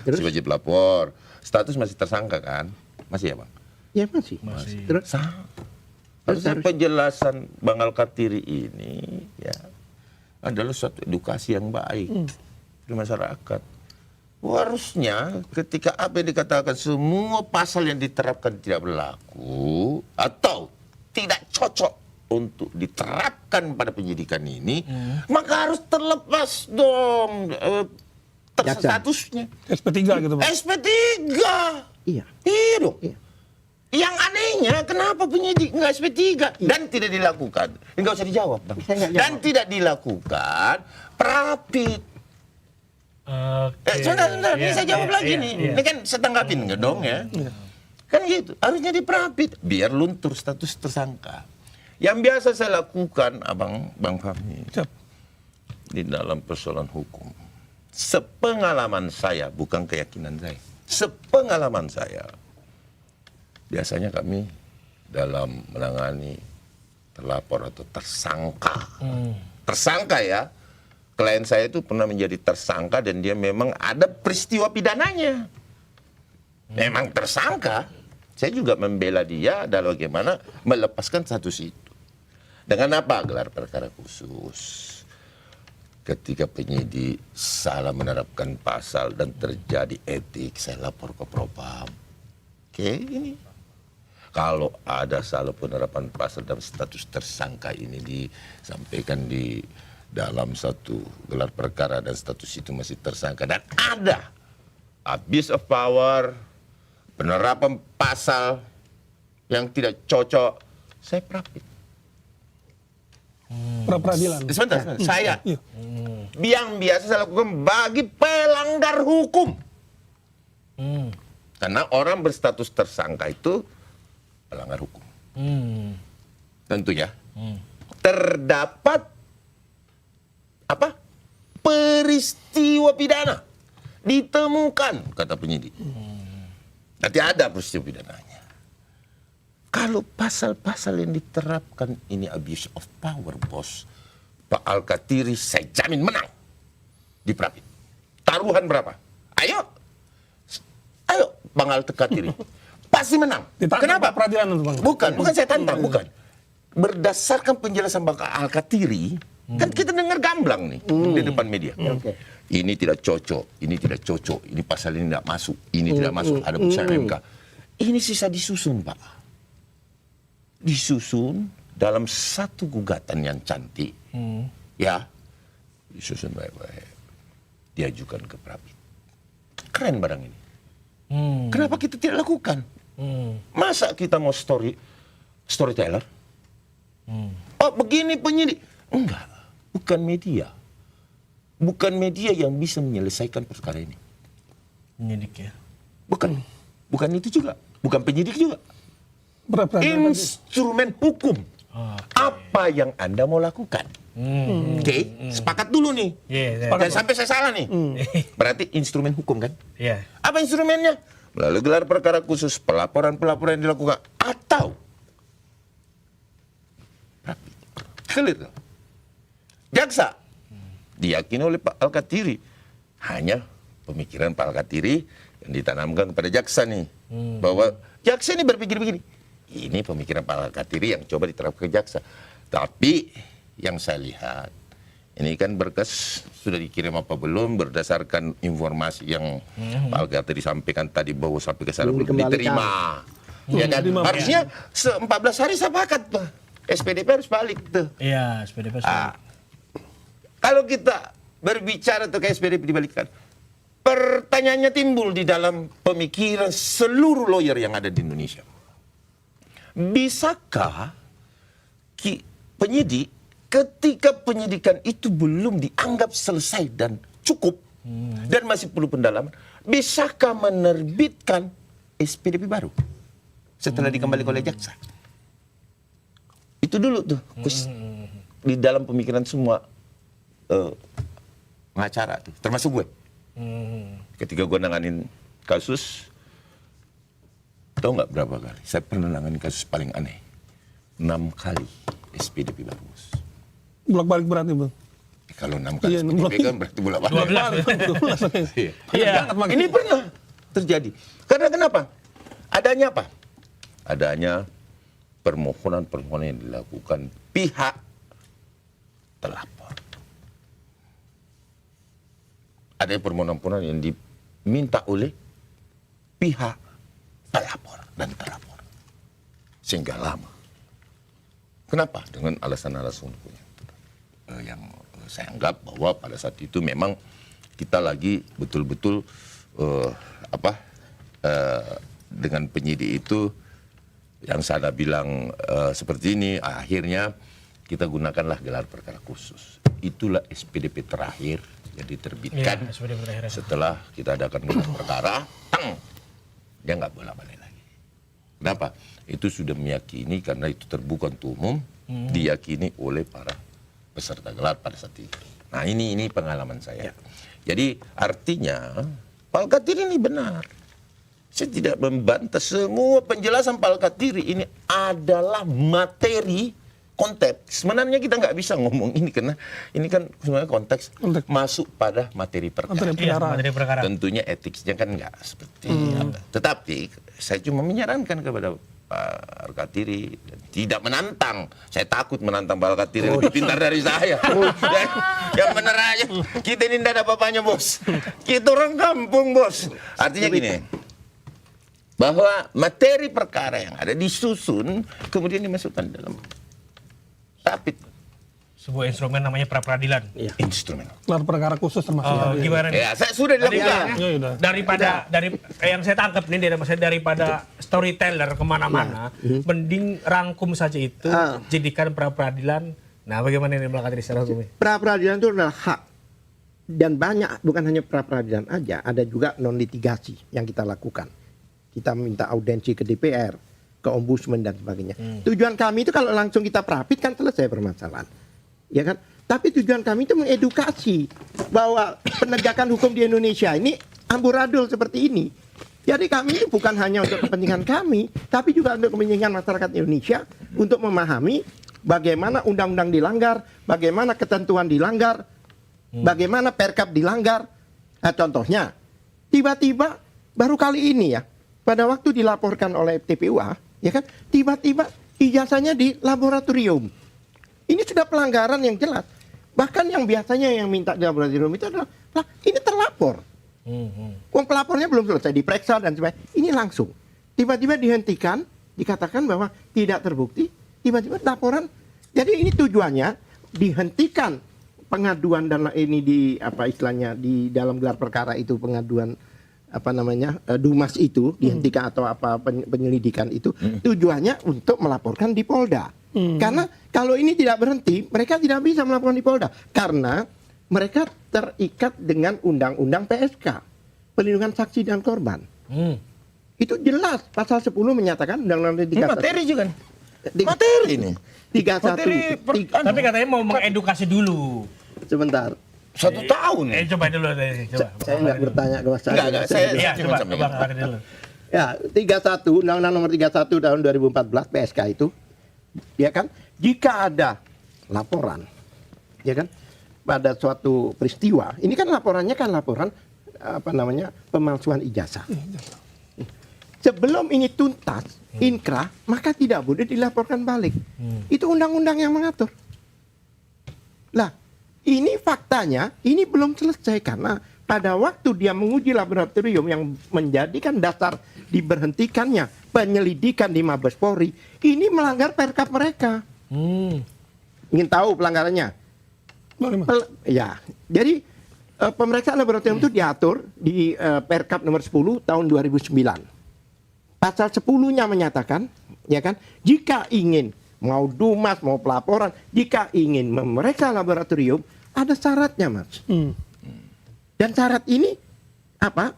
Terus? Masih wajib lapor. Status masih tersangka kan? Masih ya, Bang? Ya masih. Terus Harusnya penjelasan Bang Al-Katiri ini ya adalah suatu edukasi yang baik di masyarakat. Harusnya ketika apa yang dikatakan semua pasal yang diterapkan tidak berlaku atau tidak cocok untuk diterapkan pada penyidikan ini, maka harus terlepas dong statusnya. SP3 gitu Bang. SP3. Iya. Iya dong. Iya. Yang anehnya kenapa penyidik nggak SP3 dan tidak dilakukan? Enggak usah dijawab, Bang. Saya nggak Dan jawab. tidak dilakukan prapit. Sebentar, ini saya jawab lagi nih. Ini kan saya tanggapin nggak dong ya? Kan gitu. Harusnya diprapit biar luntur status tersangka. Yang biasa saya lakukan, Bang Fahmi, di dalam persoalan hukum, sepengalaman saya, bukan keyakinan saya, sepengalaman saya. Biasanya kami dalam menangani terlapor atau tersangka. Tersangka ya. Klien saya itu pernah menjadi tersangka dan dia memang ada peristiwa pidananya. Memang tersangka. Saya juga membela dia dalam bagaimana melepaskan status itu. Dengan apa? Gelar perkara khusus. Ketika penyidik salah menerapkan pasal dan terjadi etik, saya lapor ke Propam. Oke, ini. Kalau ada salah penerapan pasal dan status tersangka ini disampaikan di dalam satu gelar perkara dan status itu masih tersangka dan ada abuse of power, penerapan pasal yang tidak cocok, saya prapit. Pra-peradilan. Sebentar, saya yang biasa saya lakukan bagi pelanggar hukum. Karena orang berstatus tersangka itu pelanggar hukum. Tentunya. terdapat apa? Peristiwa pidana ditemukan, kata penyidik. Nanti ada peristiwa pidananya. Kalau pasal-pasal yang diterapkan ini abuse of power, bos, Pak Al-Kathiri saya jamin menang di Prapit. Taruhan berapa? Ayo Bang Al-Kathiri. Pasti menang. Kenapa? Peradilan itu, Bang. Bukan saya tantang, bukan. Berdasarkan penjelasan Bang Al-Kathiri, kan kita dengar gamblang nih di depan media. Ini tidak cocok, ini pasal ini tidak masuk, ini tidak masuk, ada putusan MK. Ini sisa disusun, Pak. Disusun dalam satu gugatan yang cantik, ya, disusun baik-baik, diajukan ke Prapit. Keren barang ini. Kenapa kita tidak lakukan? Masa kita mau storyteller? Oh begini penyidik? Enggak, bukan media. Bukan media yang bisa menyelesaikan perkara ini. Penyidik ya? Bukan itu juga. Bukan penyidik juga. Instrumen hukum. Apa yang Anda mau lakukan? Oke, sepakat dulu nih. Jangan sampai saya salah nih. Berarti instrumen hukum kan? Apa instrumennya? Melalui gelar perkara khusus, pelaporan-pelaporan yang dilakukan, atau clear. Jaksa diyakini oleh Pak Al-Kathiri, hanya pemikiran Pak Al-Kathiri yang ditanamkan kepada jaksa nih, bahwa jaksa ini berpikir begini. Ini pemikiran Pak Al-Kathiri yang coba diterapkan ke jaksa. Tapi yang saya lihat, ini kan berkas sudah dikirim apa belum berdasarkan informasi yang Pak Al-Kathiri sampaikan tadi bahwa sampai ke sana belum diterima. Ya kan? Harusnya 14 hari sepakat tuh. SPDP harus balik tuh. Iya, SPDP harus balik. Kalau kita berbicara tuh ke SPDP dibalikkan, pertanyaannya timbul di dalam pemikiran seluruh lawyer yang ada di Indonesia. Bisakah penyidik ketika penyidikan itu belum dianggap selesai dan cukup dan masih perlu pendalaman, bisakah menerbitkan SPDP baru setelah dikembalikan oleh jaksa? Itu dulu tuh di dalam pemikiran semua pengacara tuh, termasuk gue. Ketika gue nanganin kasus, tahu nggak berapa kali? Saya pernah nanganin kasus paling aneh, 6 kali SPDP baru. Bolak-balik berarti, Bang. Kalau 6 kali SPDP kan berarti bolak-balik. Ini pernah terjadi. Karena kenapa? Adanya apa? Adanya permohonan-permohonan yang dilakukan pihak terlapor. Ada permohonan-permohonan yang diminta oleh pihak pelapor dan terlapor. Sehingga lama. Kenapa? Dengan alasan-alasan yang saya anggap bahwa pada saat itu memang kita lagi betul-betul dengan penyidik itu yang saya bilang seperti ini, akhirnya kita gunakanlah gelar perkara khusus. Itulah SPDP terakhir yang diterbitkan setelah kita adakan gelar perkara, dia nggak boleh balik lagi. Kenapa? Itu sudah meyakini, karena itu terbuka untuk umum, diyakini oleh para peserta gelar pada saat itu. Nah ini pengalaman saya. Jadi artinya Pak Al-Kathiri ini benar. Saya tidak membantah semua penjelasan Pak Al-Kathiri ini adalah materi konteks. Sebenarnya kita nggak bisa ngomong ini karena ini kan sebenarnya konteks masuk pada materi perkara. Materi perkara. Tentunya etiknya kan nggak seperti apa. Tetapi saya cuma menyarankan kepada Pak Al-Kathiri tidak menantang. Saya takut menantang Pak Al-Kathiri lebih pintar dari saya. Yang bener aja. Kita ini tidak ada apa-apanya, bos. Kita orang kampung, bos. Artinya gini, bahwa materi perkara yang ada disusun kemudian dimasukkan dalam Prapit. Sebuah instrumen namanya pra-peradilan. Instrumen. Gelar perkara khusus termasuk. Gimana nih? Ya, saya sudah dilakukan. Dari yang saya tangkap nih daripada storyteller kemana-mana, mending rangkum saja itu, jadikan pra-peradilan. Nah, bagaimana ini melakukan secara hukum? Pra-peradilan itu adalah hak. Dan banyak, bukan hanya pra-peradilan aja, ada juga non-litigasi yang kita lakukan. Kita minta audiensi ke DPR, ke ombudsman dan sebagainya. Tujuan kami itu kalau langsung kita perapit kan selesai permasalahan. Ya kan? Tapi tujuan kami itu mengedukasi bahwa penegakan hukum di Indonesia ini amburadul seperti ini. Jadi kami itu bukan hanya untuk kepentingan kami, tapi juga untuk kepentingan masyarakat Indonesia untuk memahami bagaimana undang-undang dilanggar, bagaimana ketentuan dilanggar, bagaimana perkap dilanggar. Nah, contohnya, tiba-tiba baru kali ini ya, pada waktu dilaporkan oleh TPUA, ya kan, tiba-tiba ijazahnya di laboratorium. Ini sudah pelanggaran yang jelas. Bahkan yang biasanya yang minta di laboratorium itu adalah, ini terlapor. Uang pelapornya belum selesai diperiksa dan sebagainya. Ini langsung. Tiba-tiba dihentikan, dikatakan bahwa tidak terbukti, tiba-tiba laporan. Jadi ini tujuannya dihentikan pengaduan dan ini di apa istilahnya di dalam gelar perkara itu pengaduan apa namanya Dumas itu dihentikan atau apa penyelidikan itu tujuannya untuk melaporkan di Polda. Karena kalau ini tidak berhenti, mereka tidak bisa melaporkan di Polda karena mereka terikat dengan undang-undang PSK, perlindungan saksi dan korban. Itu jelas pasal 10 menyatakan undang-undang 31. Materi juga. Materi ini. 31. Tapi katanya mau mengedukasi dulu. Sebentar. 1 tahun. Coba dulu coba. Saya nggak bertanya ke Mas. Enggak, saya coba dulu. Ya, 31 Undang-Undang Nomor 31 tahun 2014 PSK itu, ya kan, jika ada laporan, ya kan, pada suatu peristiwa, ini kan laporannya kan laporan apa namanya pemalsuan ijazah. Sebelum ini tuntas, inkrah, maka tidak boleh dilaporkan balik. Itu undang-undang yang mengatur. Lah, ini faktanya, ini belum selesai karena pada waktu dia menguji laboratorium yang menjadikan dasar diberhentikannya penyelidikan di Mabes Polri, ini melanggar perkap mereka. Ingin tahu pelanggarannya? Ya, jadi pemeriksaan laboratorium itu diatur di Perkap nomor 10 tahun 2009. Pasal 10-nya menyatakan, ya kan, jika ingin mau Dumas, mau pelaporan, jika ingin memeriksa laboratorium, ada syaratnya, Mas. Dan syarat ini apa?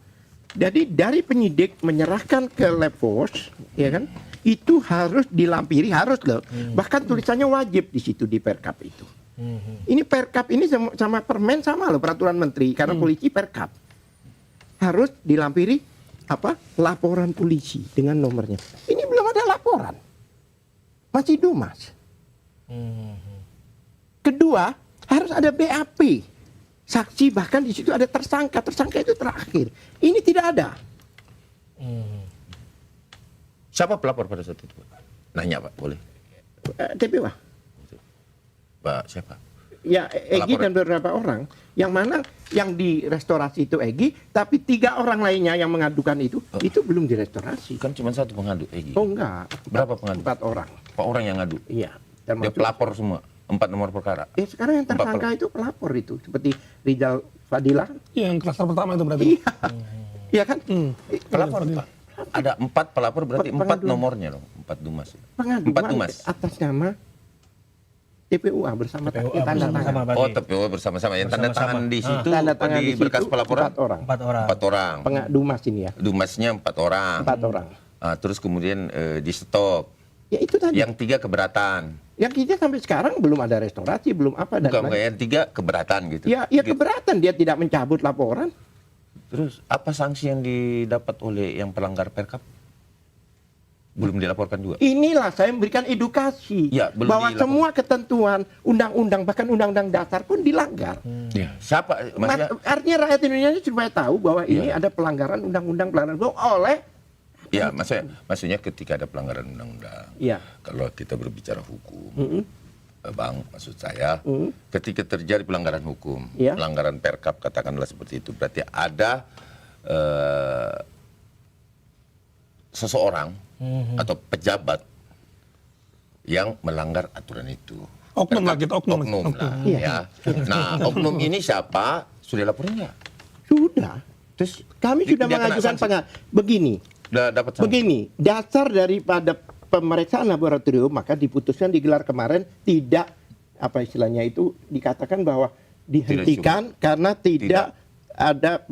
Jadi dari penyidik menyerahkan ke Lab-Force, ya kan, itu harus dilampiri, harus loh. Bahkan tulisannya wajib di situ di Perkap itu. Ini Perkap ini sama Permen sama loh, peraturan menteri, karena polisi Perkap harus dilampiri apa? Laporan polisi dengan nomornya. Ini belum ada laporan, masih Dumas. Kedua, harus ada BAP, saksi, bahkan di situ ada tersangka itu terakhir. Ini tidak ada. Siapa pelapor pada saat itu? Nanya Pak, boleh? TPUA. Pak siapa? Ya, Egy dan beberapa orang. Yang mana yang di restorasi itu Egy, tapi 3 orang lainnya yang mengadukan itu belum direstorasi. Kan cuma 1 pengadu Egy. Oh enggak. Berapa pengadu? 4 orang. 4 orang yang ngadu? Iya. Dia pelapor semua? 4 nomor perkara? Sekarang yang tersangka itu pelapor itu. Seperti Rizal Fadilah. Yang klaster pertama itu berarti? Iya. Iya kan? Pelapor Pak. Ada 4 pelapor berarti 4 nomornya dong. 4 Dumas. 4 Dumas. Atas nama TPUA bersama tanda tangan. Oh, TPUA bersama-sama. Yang tanda tangan di situ tanda tangan di berkas pelaporan 4 orang. 4 orang. Dumas ini ya. Dumasnya 4 orang. 4 orang. Terus kemudian di stop. Ya itu tadi. Yang 3 keberatan. Yang kita sampai sekarang belum ada restorasi, belum apa dan bukan yang 3 keberatan gitu. Ya keberatan, dia tidak mencabut laporan. Terus apa sanksi yang didapat oleh yang pelanggar Perkap? Belum dilaporkan juga. Inilah saya memberikan edukasi bahwa semua ketentuan undang-undang bahkan undang-undang dasar pun dilanggar. Ya. Siapa? Artinya rakyat Indonesia supaya tahu bahwa ini ada pelanggaran undang-undang oleh. Ya, maksudnya ketika ada pelanggaran undang-undang. Ya. Kalau kita berbicara hukum, Bang, maksud saya, ketika terjadi pelanggaran hukum, pelanggaran Perkap katakanlah seperti itu, berarti ada seseorang atau pejabat yang melanggar aturan itu. Oknum lah gitu, oknum lah, ya. Nah, oknum ini siapa? Sudah laporin nggak? Sudah. Terus kami sudah mengajukan begini. Begini, dasar daripada pemeriksaan laboratorium maka diputuskan digelar kemarin tidak apa istilahnya itu dikatakan bahwa dihentikan karena tidak ada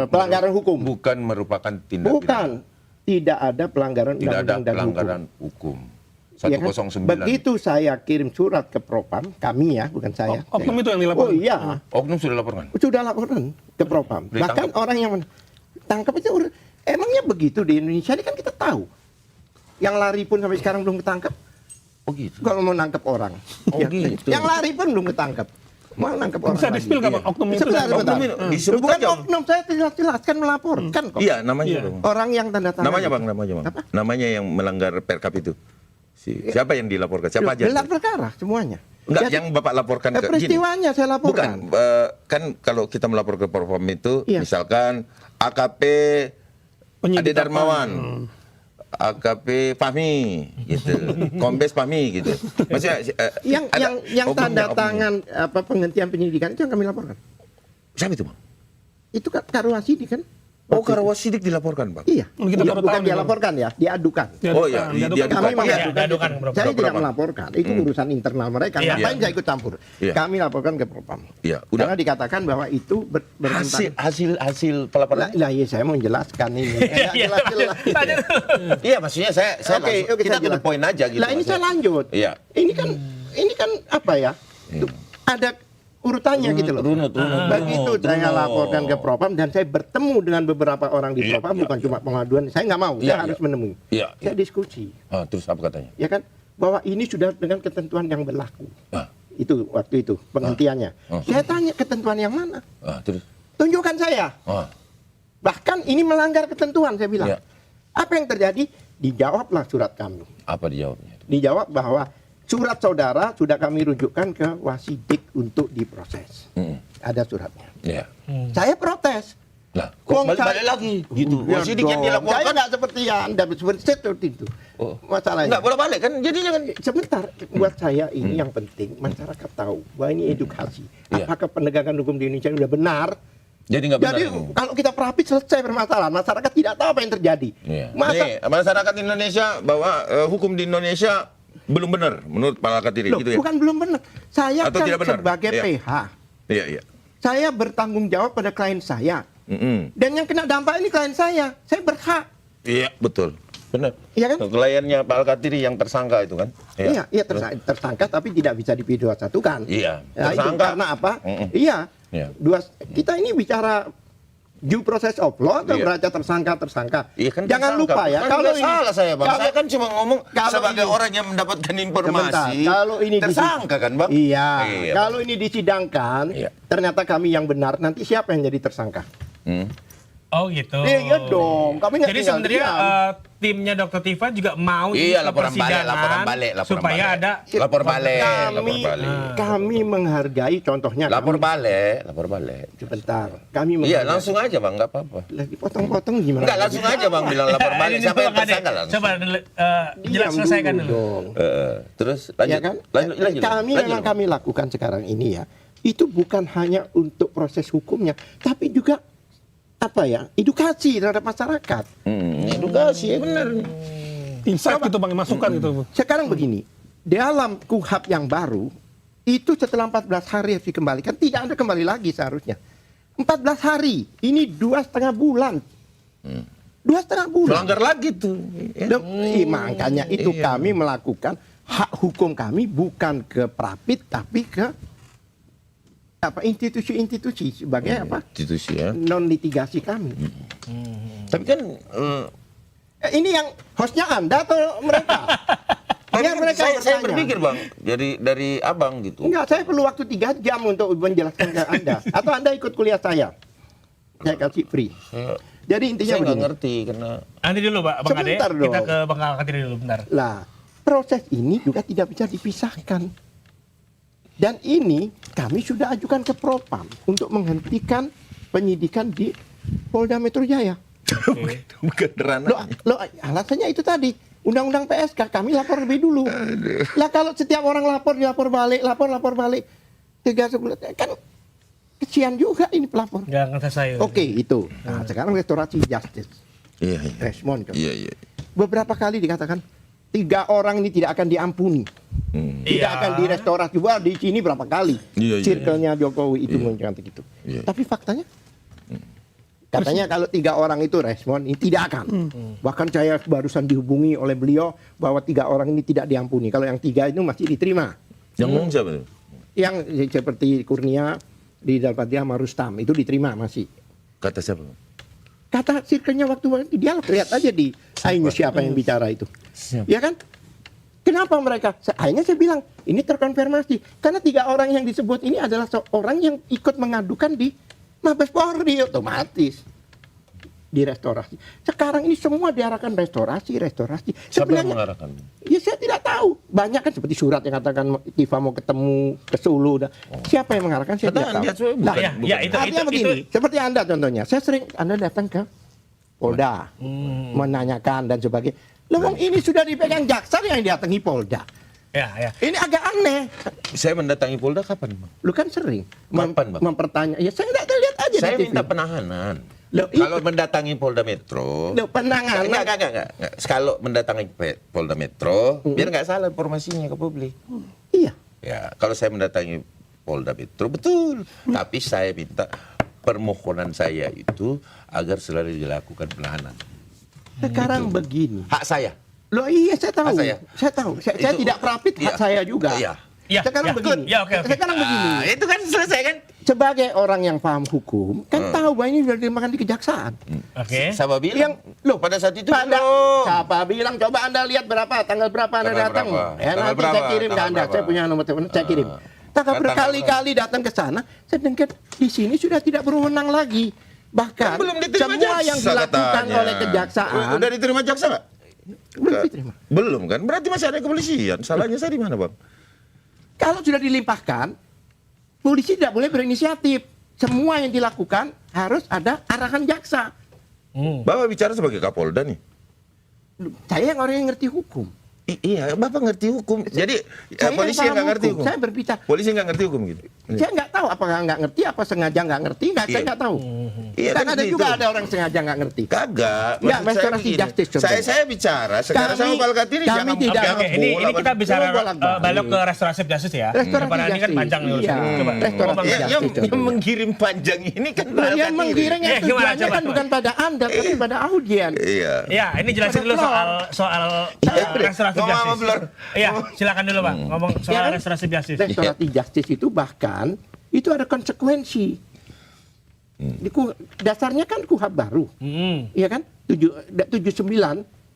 pelanggaran hukum. Bukan merupakan tindak pidana. tidak ada pelanggaran Tidak ada undang-undang dan pelanggaran hukum. Ya kan? 109. Begitu saya kirim surat ke Propam, kami ya, bukan saya. Oknum itu yang dilaporkan? Oh iya. Oknum sudah laporkan? Sudah laporan ke Propam. Bahkan orang yang tangkap itu, emangnya begitu di Indonesia ini kan kita tahu. Yang lari pun sampai sekarang belum ketangkap. Oh gitu. Kalau mau nangkap orang. Oh gitu. Yang lari pun belum ketangkap. Mau nangkap orang. Bisa di-spill nggak, Bang? Oknum itu? Sebentar. Disebut Bukan aja. oknum, saya jelas-jelas kan melaporkan kok. Iya, namanya Bang. Orang yang tanda tangan. Namanya Bang, namanya Bang. Apa? Namanya yang melanggar perkap itu. Siapa yang dilaporkan? Siapa aja? Gelar perkara semuanya. Enggak, yang Bapak laporkan ke peristiwanya saya laporkan. Bukan, kan kalau kita melapor ke Propam itu, Iya. misalkan AKP Ade Darmawan, AKP Fahmi, gitu, Kombes Fahmi, gitu. Maksudnya yang tanda tangan penghentian penyidikan itu yang kami laporkan. Siapa itu Bang? Itu kan Karwasidi kan? Oh, Karwasidik dilaporkan Bang? Iya. Kita baru Bukan tahu dia nih, laporkan ya, diadukan. Oh iya, Kami mengadukan. diadukan, Bro. Saya tidak melaporkan, itu urusan internal mereka. Iya. Ngapain saya ikut campur? Iya. Kami laporkan ke Propam. Iya, Karena udah. dikatakan bahwa itu Hasil pelaporan. Lah iya, saya mau menjelaskan ini. Jelas-jelas. Iya, maksudnya saya Oke, langsung, kita saya ke poin aja gitu. Lah ini saya lanjut. Iya. Ini kan apa ya? Ada urutannya gitu loh. Runut. Begitu saya laporkan ke Propam dan saya bertemu dengan beberapa orang di Propam, bukan cuma pengaduan. Saya nggak mau, saya harus menemui. Iya. Saya diskusi. Terus apa katanya? Ya kan, bahwa ini sudah dengan ketentuan yang berlaku. Itu waktu itu penghentiannya. Saya tanya ketentuan yang mana? Terus? Tunjukkan saya. Bahkan ini melanggar ketentuan, saya bilang. Iya. Apa yang terjadi? Dijawablah surat kami. Apa dijawabnya? Dijawab bahwa surat saudara sudah kami rujukkan ke Wasidik untuk diproses. Ada suratnya. Iya. Saya protes. Lah, kok balik lagi gitu. Ya Wasidik yang dong. dilaporkan. Saya nggak seperti Anda, seperti itu. Masalahnya. Nggak bolak-balik kan jadinya kan. Sebentar, buat saya ini yang penting masyarakat tahu bahwa ini edukasi. Iya. Apakah penegakan hukum di Indonesia sudah benar? Jadi nggak benar. Jadi kalau kita perapit selesai permasalahan, masyarakat tidak tahu apa yang terjadi. Iya. Nih, masyarakat Indonesia bahwa hukum di Indonesia belum benar menurut Pak Alkatiri gitu ya. Bukan belum benar. Saya Atau kan tidak benar? sebagai Iya. PH. Iya. Saya bertanggung jawab pada klien saya. Dan yang kena dampak ini klien saya. Saya berhak. Iya, betul. Benar. Iya kan? Kliennya Pak Alkatiri yang tersangka itu kan? Iya, tersangka tapi tidak bisa dipidana satukan. Iya. Nah, itu Tersangka. karena apa? Iya. Kita ini bicara due process of law atau beraca tersangka. Iya kan Jangan tersangka. lupa ya, Kan kalau nggak ini salah saya Bang. Saya kan cuma ngomong sebagai ini- orang yang mendapatkan informasi. Sebentar, kalau ini tersangka kan Bang? Iya. Iya, Kalau ini disidangkan, ternyata kami yang benar, nanti siapa yang jadi tersangka? Oh gitu. Iya dong. Kami nggak Jadi tinggal sebenarnya diam. timnya Dr. Tifa juga mau Iya, ke laporan balik, persidangan laporan balik. supaya ada lapor balik. Kami menghargai contohnya. Lapor balik. Sebentar. Kami Iya, menghargai. langsung aja Bang, nggak apa-apa. Lagi potong-potong gimana? Enggak, langsung aja Bang bilang lapor balik. Ini Siapa dulu, yang Kak Ade. tersangka langsung. Coba jelas selesaikan dulu. dong. Terus lanjut. Ya kan? Lanjut. Kami memang kami lakukan sekarang ini ya. Itu bukan hanya untuk proses hukumnya, tapi juga apa ya? Edukasi terhadap masyarakat. Edukasi, benar. Insight gitu Bang, masukan gitu. Sekarang begini, dalam KUHP yang baru itu setelah 14 hari harus dikembalikan, tidak ada kembali lagi seharusnya. 14 hari, ini 2,5 bulan. 2,5 bulan. Melanggar lagi tuh. Makanya itu kami melakukan hak hukum kami bukan ke Prapit tapi ke institusi-institusi sebagai apa? Institusi ya. Non litigasi kami. Tapi kan Ini yang hostnya Anda atau mereka? Biar mereka saya bertanya. berpikir Bang, jadi dari Abang gitu. Enggak, saya perlu waktu 3 jam untuk menjelaskan ke Anda. Atau Anda ikut kuliah saya. Saya kasih free. Jadi intinya saya nggak begini. ngerti karena Nanti dulu Pak Bang Ade, Sebentar kita dong. ke Bang Alkatiri dulu bentar. Lah, proses ini juga tidak bisa dipisahkan. Dan ini kami sudah ajukan ke Propam untuk menghentikan penyidikan di Polda Metro Jaya. bukan ranah. Loh, alasannya itu tadi. Undang-undang PSK kami lapor lebih dulu. Lah kalau setiap orang lapor lapor balik 3 bulan kan kesian juga ini pelapor. Jangan selesai. Oke, itu. Nah, sekarang restorasi justice. Iya. Respon. coba. Iya. Beberapa kali dikatakan 3 orang ini tidak akan diampuni. Tidak akan direstorasi. Wah, di sini berapa kali Iya. circle-nya Jokowi itu menceritakan begitu. Iya. Tapi faktanya Katanya kalau 3 orang itu respon, ini tidak akan. Bahkan saya barusan dihubungi oleh beliau bahwa 3 orang ini tidak diampuni. Kalau yang 3 itu masih diterima. Yang ngomong siapa itu? Yang seperti Kurnia, Rizal Patria, sama Rustam itu diterima masih. Kata siapa? Kata circle-nya waktu dialog, lihat aja di iNews siapa yang bicara itu. Ya kan? Kenapa mereka? Akhirnya saya bilang, ini terkonfirmasi. Karena 3 orang yang disebut ini adalah seorang yang ikut mengadukan di Mabes Polri, otomatis di restorasi. Sekarang ini semua diarahkan restorasi. Siapa yang mengarahkan? Ya saya tidak tahu. Banyak kan seperti surat yang katakan Tifa mau ketemu ke Solo. Siapa yang mengarahkan? Saya tidak tahu. Nah, artinya begini, seperti Anda contohnya. Anda datang ke Polda, menanyakan dan sebagainya. Loh, ini sudah dipegang jaksa yang datangi Polda. Ya. Ini agak aneh. Saya mendatangi Polda kapan, Bang? Lu kan sering Kapan, Bang? mempertanyai. Ya saya tidak lihat aja. Saya di TV. minta penahanan. Loh, kalau mendatangi Polda Metro, penanganan. Enggak. Kalau mendatangi Polda Metro, biar nggak salah informasinya ke publik. Iya. Ya, kalau saya mendatangi Polda Metro, betul. Tapi saya minta permohonan saya itu agar selalu dilakukan penahanan. Sekarang begini. Hak saya. Loh iya saya tahu. Hak saya. Saya tahu. Saya tidak profit hak saya juga. Iya. Sekarang begini. Sekarang begini. Itu kan selesai kan? Sebagai orang yang paham hukum, kan tahu bahwa ini sudah dimakan di kejaksaan. Siapa bilang? Pada saat itu siapa bilang? Coba Anda lihat tanggal berapa Anda datang. Nanti saya kirim ke Anda. Saya punya nomor telepon, saya kirim. Tanggal berkali-kali datang ke sana, saya dengar di sini sudah tidak berwenang lagi. Bahkan semua yang dilakukan oleh kejaksaan. Udah diterima jaksa nggak? Belum diterima. Belum kan? Berarti masih ada kepolisian. Salahnya saya di mana, Bang? Kalau sudah dilimpahkan, polisi tidak boleh berinisiatif. Semua yang dilakukan harus ada arahan jaksa. Bapak bicara sebagai Kapolda nih. Saya yang orang yang ngerti hukum. Iya, Bapak ngerti hukum. Jadi polisi yang nggak ngerti hukum. Saya berbicara. Polisi nggak ngerti hukum gitu. Saya nggak tahu apakah nggak ngerti, apa sengaja nggak ngerti, saya nggak tahu. Iya, kan ada juga ada orang sengaja nggak ngerti. Kagak. Ya, restorasi justice. Saya bicara sekarang sama Pak Alkatiri jangan tidak. Oke, ini kita bicara balik ke restoratif justice ya. Karena ini kan panjang nih. Coba. Restoratif justice. Yang mengirim panjang ini kan yang mengirim yang tujuannya kan bukan pada Anda, tapi pada audien. Iya. Ya, ini jelasin dulu soal restoratif justice. Iya, silakan dulu Pak ngomong soal restoratif justice. Restoratif justice itu bahkan itu ada konsekuensi. Dasarnya kan KUHP baru, iya kan? 79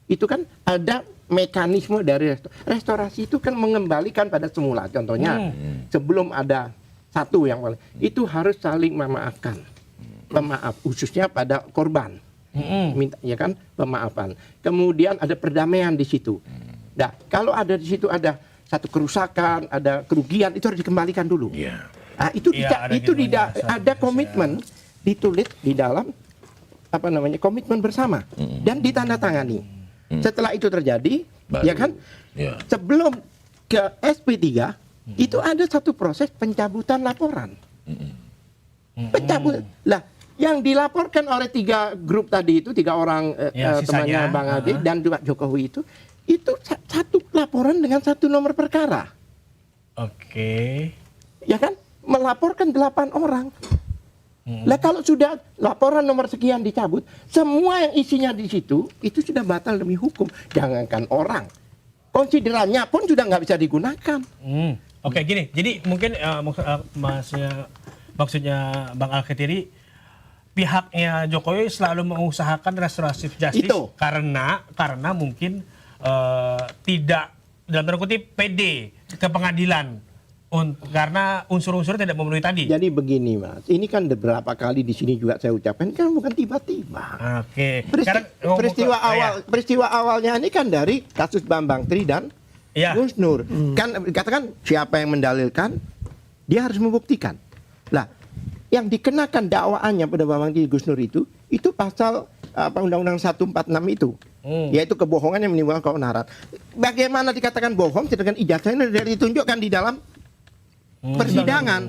itu kan ada mekanisme dari restorasi itu kan mengembalikan pada semula. Contohnya sebelum ada satu yang paling itu harus saling memaafkan, pemaaf khususnya pada korban, minta ya kan pemaafan. Kemudian ada perdamaian di situ. Nah kalau ada di situ ada satu kerusakan, ada kerugian itu harus dikembalikan dulu. Nah, itu tidak ada komitmen ditulis di dalam apa namanya komitmen bersama dan ditandatangani. Setelah itu terjadi, ya kan? Sebelum ke SP3 itu ada satu proses pencabutan laporan. Pencabut. Lah, yang dilaporkan oleh 3 grup tadi itu 3 orang temannya Bang Ade dan juga Jokowi itu satu laporan dengan satu nomor perkara. Oke. Ya kan? Melaporkan 8 orang. Lah kalau sudah laporan nomor sekian dicabut, semua yang isinya di situ itu sudah batal demi hukum. Jangankan orang, konsiderannya pun sudah nggak bisa digunakan. Oke, gini. Jadi mungkin maksudnya Bang Alkatiri, pihaknya Jokowi selalu mengusahakan restoratif justice karena mungkin tidak dalam tanda kutip PD ke pengadilan. Karena unsur-unsur tidak memenuhi tadi. Jadi begini Mas, ini kan beberapa kali di sini juga saya ucapkan kan bukan tiba-tiba. Oke. Peristiwa awalnya ini kan dari kasus Bambang Tri dan Gus Nur. Kan katakan siapa yang mendalilkan, dia harus membuktikan. Lah, yang dikenakan dakwaannya pada Bambang Tri Gus Nur itu pasal Undang-Undang 146 itu. Yaitu kebohongan yang menimbulkan keonaran. Bagaimana dikatakan bohong sedangkan ijazahnya tidak ditunjukkan di dalam persidangan.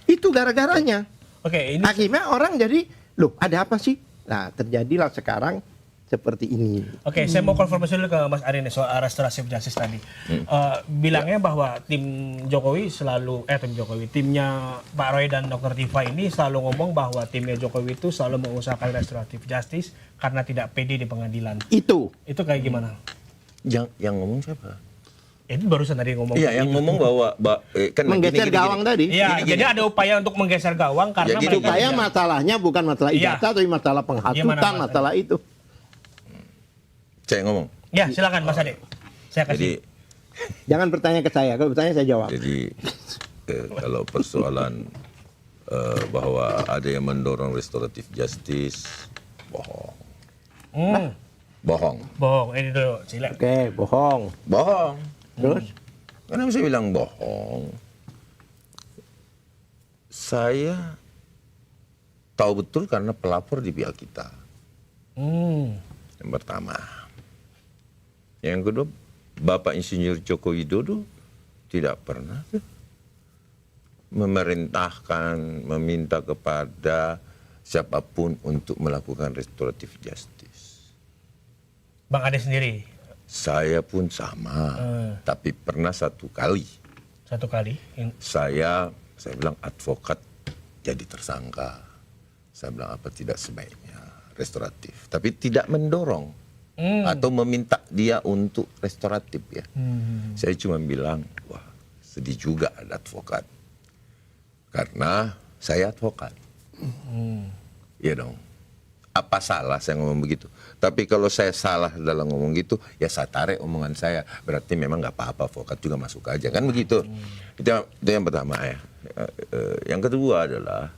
Itu gara-garanya. Oke, ini akhirnya orang jadi, loh ada apa sih? Nah terjadilah sekarang seperti ini. Oke, saya mau konfirmasi dulu ke Mas Ari nih soal restoratif justice tadi. Bilangnya bahwa tim Jokowi timnya Pak Roy dan Dr. Tifa ini selalu ngomong bahwa timnya Jokowi itu selalu mengusahakan restoratif justice karena tidak pede di pengadilan. Itu kayak gimana? Yang ngomong siapa? Itu barusan tadi ngomong. Iya, yang ngomong bahwa kan menggeser gawang tadi. Iya, jadi ada upaya untuk menggeser gawang karena supaya masalahnya bukan masalah ijazah tapi masalah penghasutan, masalah itu. Saya ngomong. Ya, silakan Mas Ade. Saya kasih. Jangan bertanya ke saya, kalau bertanya saya jawab. Jadi kalau persoalan bahwa ada yang mendorong restoratif justice, bohong. Bohong, ini dulu, silakan. Oke, bohong. Terus? Kenapa saya bilang bohong? Saya tahu betul karena pelapor di pihak kita. Yang pertama. Yang kedua, Bapak Insinyur Joko Widodo tidak pernah memerintahkan, meminta kepada siapapun untuk melakukan restoratif justice. Bang Ade sendiri? Saya pun sama, tapi pernah satu kali. Satu kali? Saya bilang advokat jadi tersangka. Saya bilang apa tidak sebaiknya restoratif, tapi tidak mendorong. Atau meminta dia untuk restoratif ya. Saya cuma bilang, wah sedih juga ada advokat. Karena saya advokat. Iya dong. Apa salah saya ngomong begitu? Tapi kalau saya salah dalam ngomong gitu, ya saya tarik omongan saya. Berarti memang nggak apa-apa, advokat juga masuk aja. Kan begitu. Itu yang pertama ya. Yang kedua adalah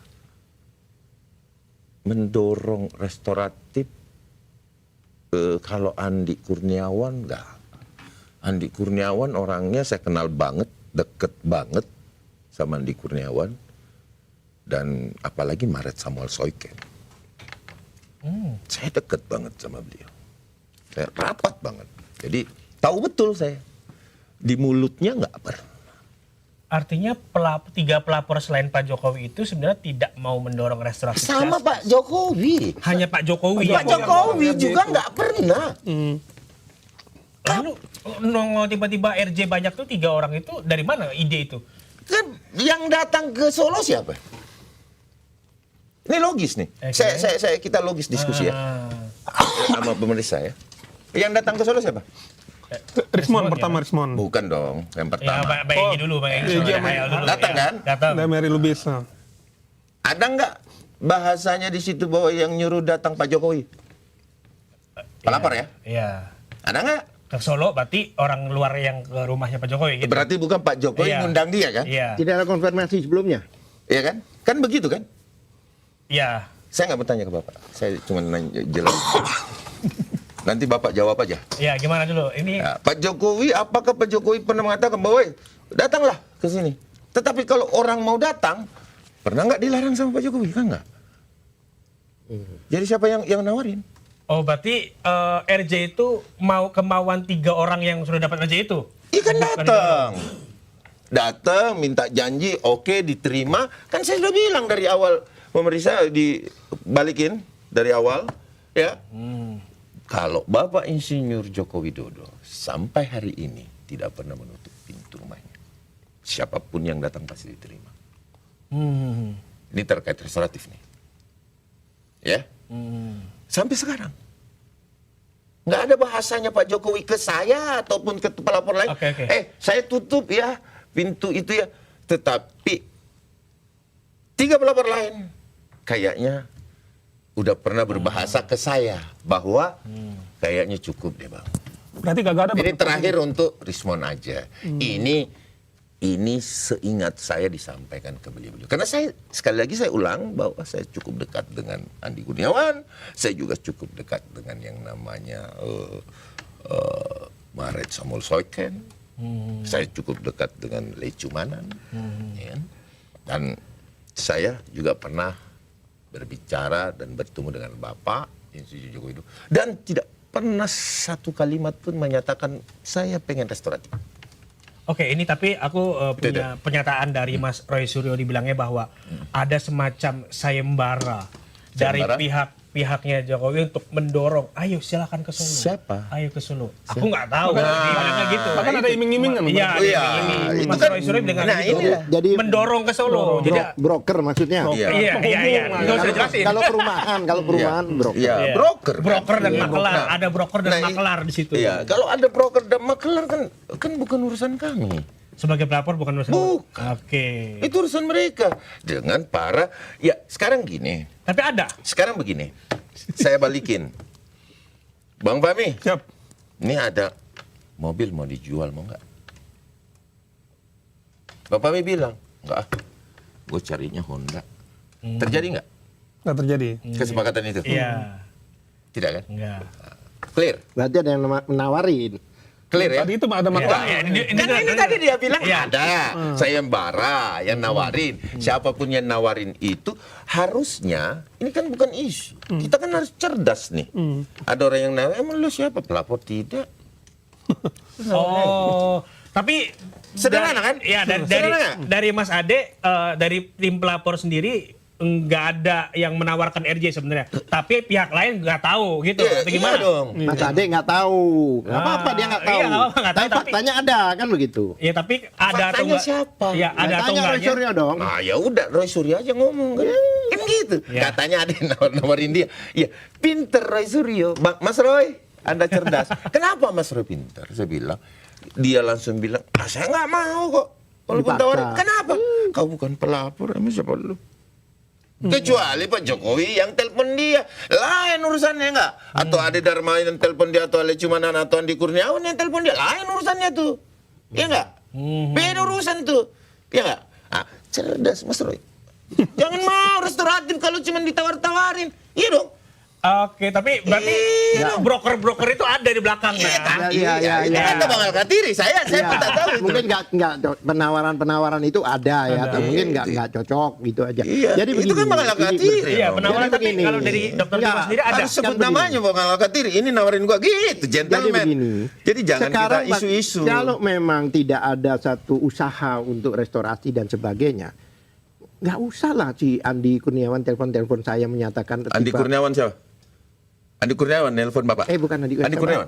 mendorong restoratif. Kalau Andi Kurniawan enggak. Andi Kurniawan orangnya saya kenal banget, deket banget sama Andi Kurniawan. Dan apalagi Maret Samuel Soiken. Saya deket banget sama beliau. Saya rapat banget. Jadi tahu betul saya. Di mulutnya enggak pernah. Artinya tiga pelapor selain Pak Jokowi itu sebenarnya tidak mau mendorong restoratif justice. Sama Pak Jokowi. Hanya Pak Jokowi. Pak Jokowi juga nggak pernah. Lalu tiba-tiba RJ banyak tuh 3 orang itu dari mana ide itu? Kan yang datang ke Solo siapa? Ini logis nih. Kita logis diskusi ya. Sama pemerintah ya. Yang datang ke Solo siapa? Rismon pertama Rismon. Bukan dong, yang pertama. Ya, Bang Egy dulu, Bang Egy. Datang kan? Datang. Mary Lubis. Ada nggak bahasanya di situ bahwa yang nyuruh datang Pak Jokowi? Pelapor ya? Iya. Ada nggak? Ke Solo berarti orang luar yang ke rumahnya Pak Jokowi gitu. Berarti bukan Pak Jokowi ngundang dia kan? Iya. Tidak ada konfirmasi sebelumnya. Iya kan? Kan begitu kan? Iya. Saya nggak bertanya ke Bapak. Saya cuma nanya jelas. Nanti Bapak jawab aja. Ya, gimana dulu? Ini ya, Pak Jokowi, apakah Pak Jokowi pernah mengatakan bahwa datanglah ke sini? Tetapi kalau orang mau datang, pernah nggak dilarang sama Pak Jokowi? Kan nggak. Jadi siapa yang nawarin? Oh, berarti RJ itu mau kemauan 3 orang yang sudah dapat RJ itu? Iya kan datang. Datang, minta janji, oke, diterima. Kan saya sudah bilang dari awal, pemerintah dibalikin dari awal, ya. Kalau Bapak Insinyur Joko Widodo sampai hari ini tidak pernah menutup pintu rumahnya. Siapapun yang datang pasti diterima. Ini terkait restoratif nih. Ya. Sampai sekarang. Nggak ada bahasanya Pak Jokowi ke saya ataupun ke pelapor lain. Saya tutup ya pintu itu ya. Tetapi 3 pelapor lain kayaknya udah pernah berbahasa ke saya bahwa kayaknya cukup deh Bang. Berarti gak ada. Ini terakhir untuk Rismon aja. Ini seingat saya disampaikan ke beliau. Karena saya sekali lagi saya ulang bahwa saya cukup dekat dengan Andi Kurniawan, saya juga cukup dekat dengan yang namanya Maret Samuel Soiken. Saya cukup dekat dengan Lei Cumanan. Ya. Dan saya juga pernah berbicara dan bertemu dengan Bapak Insinyur Joko Widodo dan tidak pernah satu kalimat pun menyatakan saya pengen restoratif. Oke, ini tapi aku punya pernyataan dari Mas Roy Suryo dibilangnya bahwa ada semacam sayembara dari pihak pihaknya Jokowi untuk mendorong, ayo silakan ke Solo. Siapa? Ayo ke Solo. Aku nggak tahu. Gimana gitu. Bahkan ada iming-imingan. Iya, itu Mas kan- Roy Suryo dengan nah, itu inilah. Jadi mendorong ke Solo. Jadi broker maksudnya. iya. Nggak usah jelasin. Kalau perumahan broker. Iya, broker. Broker dan Iya. makelar, Nah, ada broker dan makelar di situ. Iya, kalau ada broker dan makelar kan bukan urusan kami. Sebagai pelapor bukan urusan. Bukan. Oke. Itu urusan mereka dengan para ya sekarang gini. Tapi ada. Sekarang begini. Saya balikin. Bang Fahmi. Siap. Ini ada mobil mau dijual mau nggak? Bang Fahmi bilang, enggak. Gue carinya Honda. Terjadi nggak Nggak terjadi. kesepakatan itu? Iya. Tidak kan? Enggak. Clear. Berarti ada yang menawarin. Clear ya? Tadi itu ada masalah. Ini tadi dia bilang ada. Sayembara yang nawarin. Siapapun yang nawarin itu harusnya, ini kan bukan isu. Kita kan harus cerdas nih. Ada orang yang nawarin, emang lu siapa? Pelapor tidak. Oh, tapi Sederhana kan? Ya, Sederhana. dari Mas Ade, dari tim pelapor sendiri nggak ada yang menawarkan RJ sebenarnya. Tapi pihak lain nggak tahu gitu. Iya, Atau gimana? iya dong. Mas Ade nggak tahu. Nggak apa-apa dia nggak tahu. Iya, nggak apa-apa, nggak tahu, Tapi faktanya ada kan begitu. Ya tapi ada atau Faktanya enggak? siapa? Ya, ada atau Tanya Roy enggaknya? Suryo dong. Nah ya udah Roy Suryo aja ngomong kan. Kan gitu. Ya. Katanya ada yang nawarin dia. Ya pinter Roy Suryo. Mas Roy, Anda cerdas. Kenapa Mas Roy pinter? Saya bilang. Dia langsung bilang, saya nggak mau kok. Walaupun Dipaksa. tawarin. Kenapa? Kau bukan pelapor, emang siapa lu? Kecuali Pak Jokowi yang telepon dia. Lain urusannya enggak? Atau Ade Dharma yang telepon dia, atau Ale Cumanan, atau Andi Kurniawan yang telepon dia. Lain urusannya tuh. Iya enggak? Beda urusan tuh. Iya enggak? Ah, cerdas Mas Roy. Jangan mau restoratif kalau cuma ditawar-tawarin. Iya dong. Oke, tapi berarti broker-broker itu ada di belakangnya. Iya. Ini kata Bang Al-Katiri. Saya Iya. tidak tahu itu. Mungkin nggak penawaran itu ada ya, atau mungkin nggak cocok gitu aja. Iya, Jadi itu kan Bang Al-Katiri. Iya, penawaran Jadi tapi begini. kalau dari Dr. Dimas sendiri ada. Harus sebut namanya Bang Al-Katiri. Ini nawarin gua gitu, Jadi gentleman. begini. Jadi jangan Sekarang kita isu-isu. kalau memang tidak ada satu usaha untuk restorasi dan sebagainya, nggak usah lah si Andi Kurniawan telepon saya menyatakan. Andi Kurniawan siapa? Andi Kurniawan nelpon Bapak. Bukan Andi Kurniawan.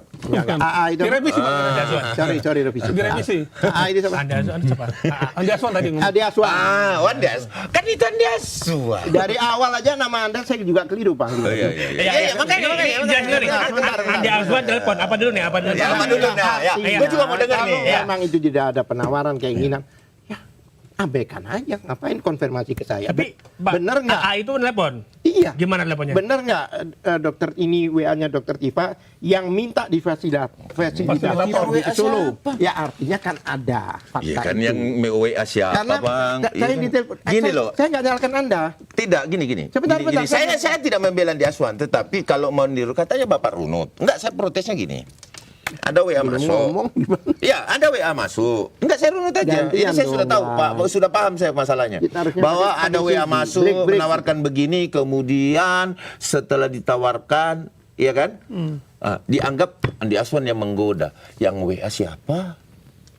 AA itu. Direvisi, Pak. Sorry revisi. Direvisi. AA itu siapa? Andi Azwan siapa? Andi Aswan tadi ngomong. Andi Aswan. Wandas. Kan itu Andi Aswan. Dari awal aja nama Anda saya juga keliru Pak. Oh, iya. Iya, makanya. Andi Azwan telepon. Apa dulu nih? Apa dulu? Ya, apa dulu? Nah, ya. Gue juga mau dengar Kalau nih. Ya. memang itu tidak ada penawaran keinginan, ya abaikan aja. Ngapain konfirmasi ke saya? Tapi bener nggak? AA itu telepon. Iya. Gimana teleponnya? Bener nggak dokter ini WA-nya dokter Tifa yang minta fasilitasi di Solo? Ya artinya kan ada fakta Iya kan itu. yang WA siapa Karena Bang? saya Iya. ditelepon. Gini loh. Saya nggak nyalakan Anda. Tidak, gini. Sebentar, Gini. sebentar. Saya tidak membela Andi Aswan, tetapi kalau mau niru katanya Bapak runut. Enggak, saya protesnya gini. Ada WA masuk. Ngomong gimana? Ya, ada WA masuk. Enggak, saya runut aja. Ini Gantian saya sudah dong, tahu, Bang. Pak. Sudah paham saya masalahnya. Kita harusnya Bahwa pakai ada WA kondisi. masuk, Break. menawarkan begini, kemudian setelah ditawarkan, iya kan? Dianggap Andi Aswan yang menggoda. Yang WA siapa?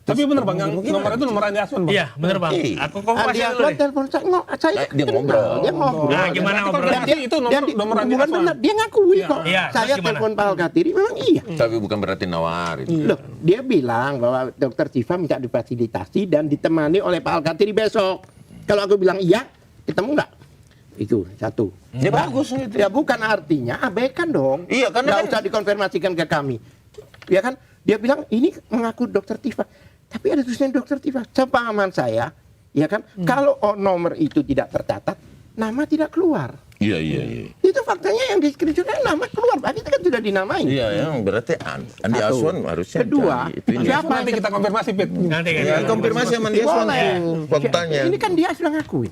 Tapi bener Bang, yang nomor itu nomor Andi Aswan Bang. Iya, bener Bang. Iya. Aku konfirmasi Andi dulu Aswan nih. telepon saya Dia ngobrol. Dia ngobrol. Nah, gimana ngobrolnya? Berarti itu nomor Andi bukan Aswan. benar, dia ngakui kok. Iya, Saya terus gimana? telepon Pak Al-Katiri memang iya. Tapi bukan berarti nawarin. Loh, dia bilang bahwa dokter Tifa minta difasilitasi dan ditemani oleh Pak Al-Katiri besok. Kalau aku bilang iya, ketemu nggak? Itu satu. Ya bagus gitu. Ya bukan artinya abaikan dong. Iya, karena nggak kan- usah dikonfirmasikan ke kami. Ya kan? Dia bilang ini mengaku dokter Tifa. Tapi ada tulisan dokter Tifa. Sepahaman saya, ya kan? Kalau nomor itu tidak tercatat, nama tidak keluar. Iya. Itu faktanya yang di screenshot nama keluar. Berarti itu kan sudah dinamain. Iya, yang berarti Andi Satu. Aswan harusnya Kedua, cari itunya. siapa Nanti kita konfirmasi Pit. Nanti kan. Ya, konfirmasi sama Andi Aswan Boleh. faktanya. Ini kan dia sudah ngakui.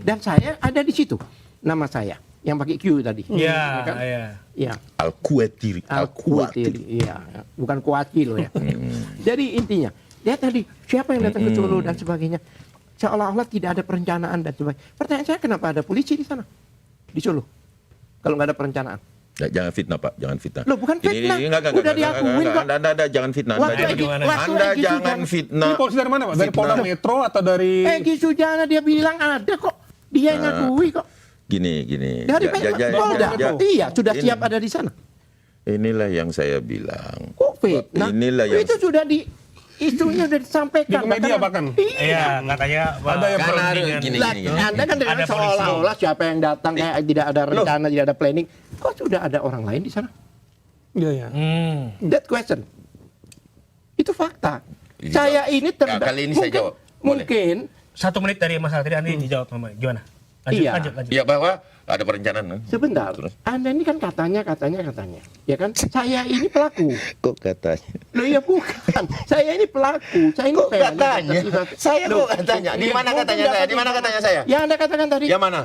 Dan saya ada di situ. Nama saya yang pakai Q tadi. Iya, kan? iya. Iya. Al-Kuwatiri. Al-Kuwatiri. Iya, bukan kuatil ya. Jadi intinya, dia tadi siapa yang datang ke Solo dan sebagainya. Seolah-olah tidak ada perencanaan dan sebagainya. Pertanyaan saya kenapa ada polisi di sana? Di Solo. Kalau nggak ada perencanaan. Ya, jangan fitnah Pak, jangan fitnah. Loh, bukan fitnah. Udah diakuin kok. Anda jangan fitnah. Waktu Anda Egy jangan Sujana- fitnah. Ini polisi dari mana Pak? Dari Polda Metro atau dari... Egy Sujana dia bilang ada kok. Dia yang ngakui kok. Gini. Dari Polda. Iya, sudah Ini. siap ada di sana. Inilah yang saya bilang. COVID. Nah, Inilah yang itu sudah isunya sudah disampaikan. Di media bahkan. Iya, katanya Ada yang perundingan. gini. Anda kan dengan Ada polisi. seolah-olah siapa yang datang kayak tidak ada rencana, tidak ada planning. Kok sudah ada orang lain di sana? Iya. That question. Itu fakta. Dijawab. Saya ini Kali ini saya jawab. Boleh. Mungkin 1 menit dari Mas Altri, nanti dijawab Mama. Gimana? Iya. Lanjut. Ya bahwa ada perencanaan. sebentar. Anda ini kan katanya. Ya kan? Saya ini pelaku. Kok katanya? Loh ya bukan. Saya ini pelaku. Saya ini Kok katanya? Saya Loh, kok katanya? Di mana mungkin katanya saya? Di mana katanya saya? Yang Anda katakan tadi. Yang mana?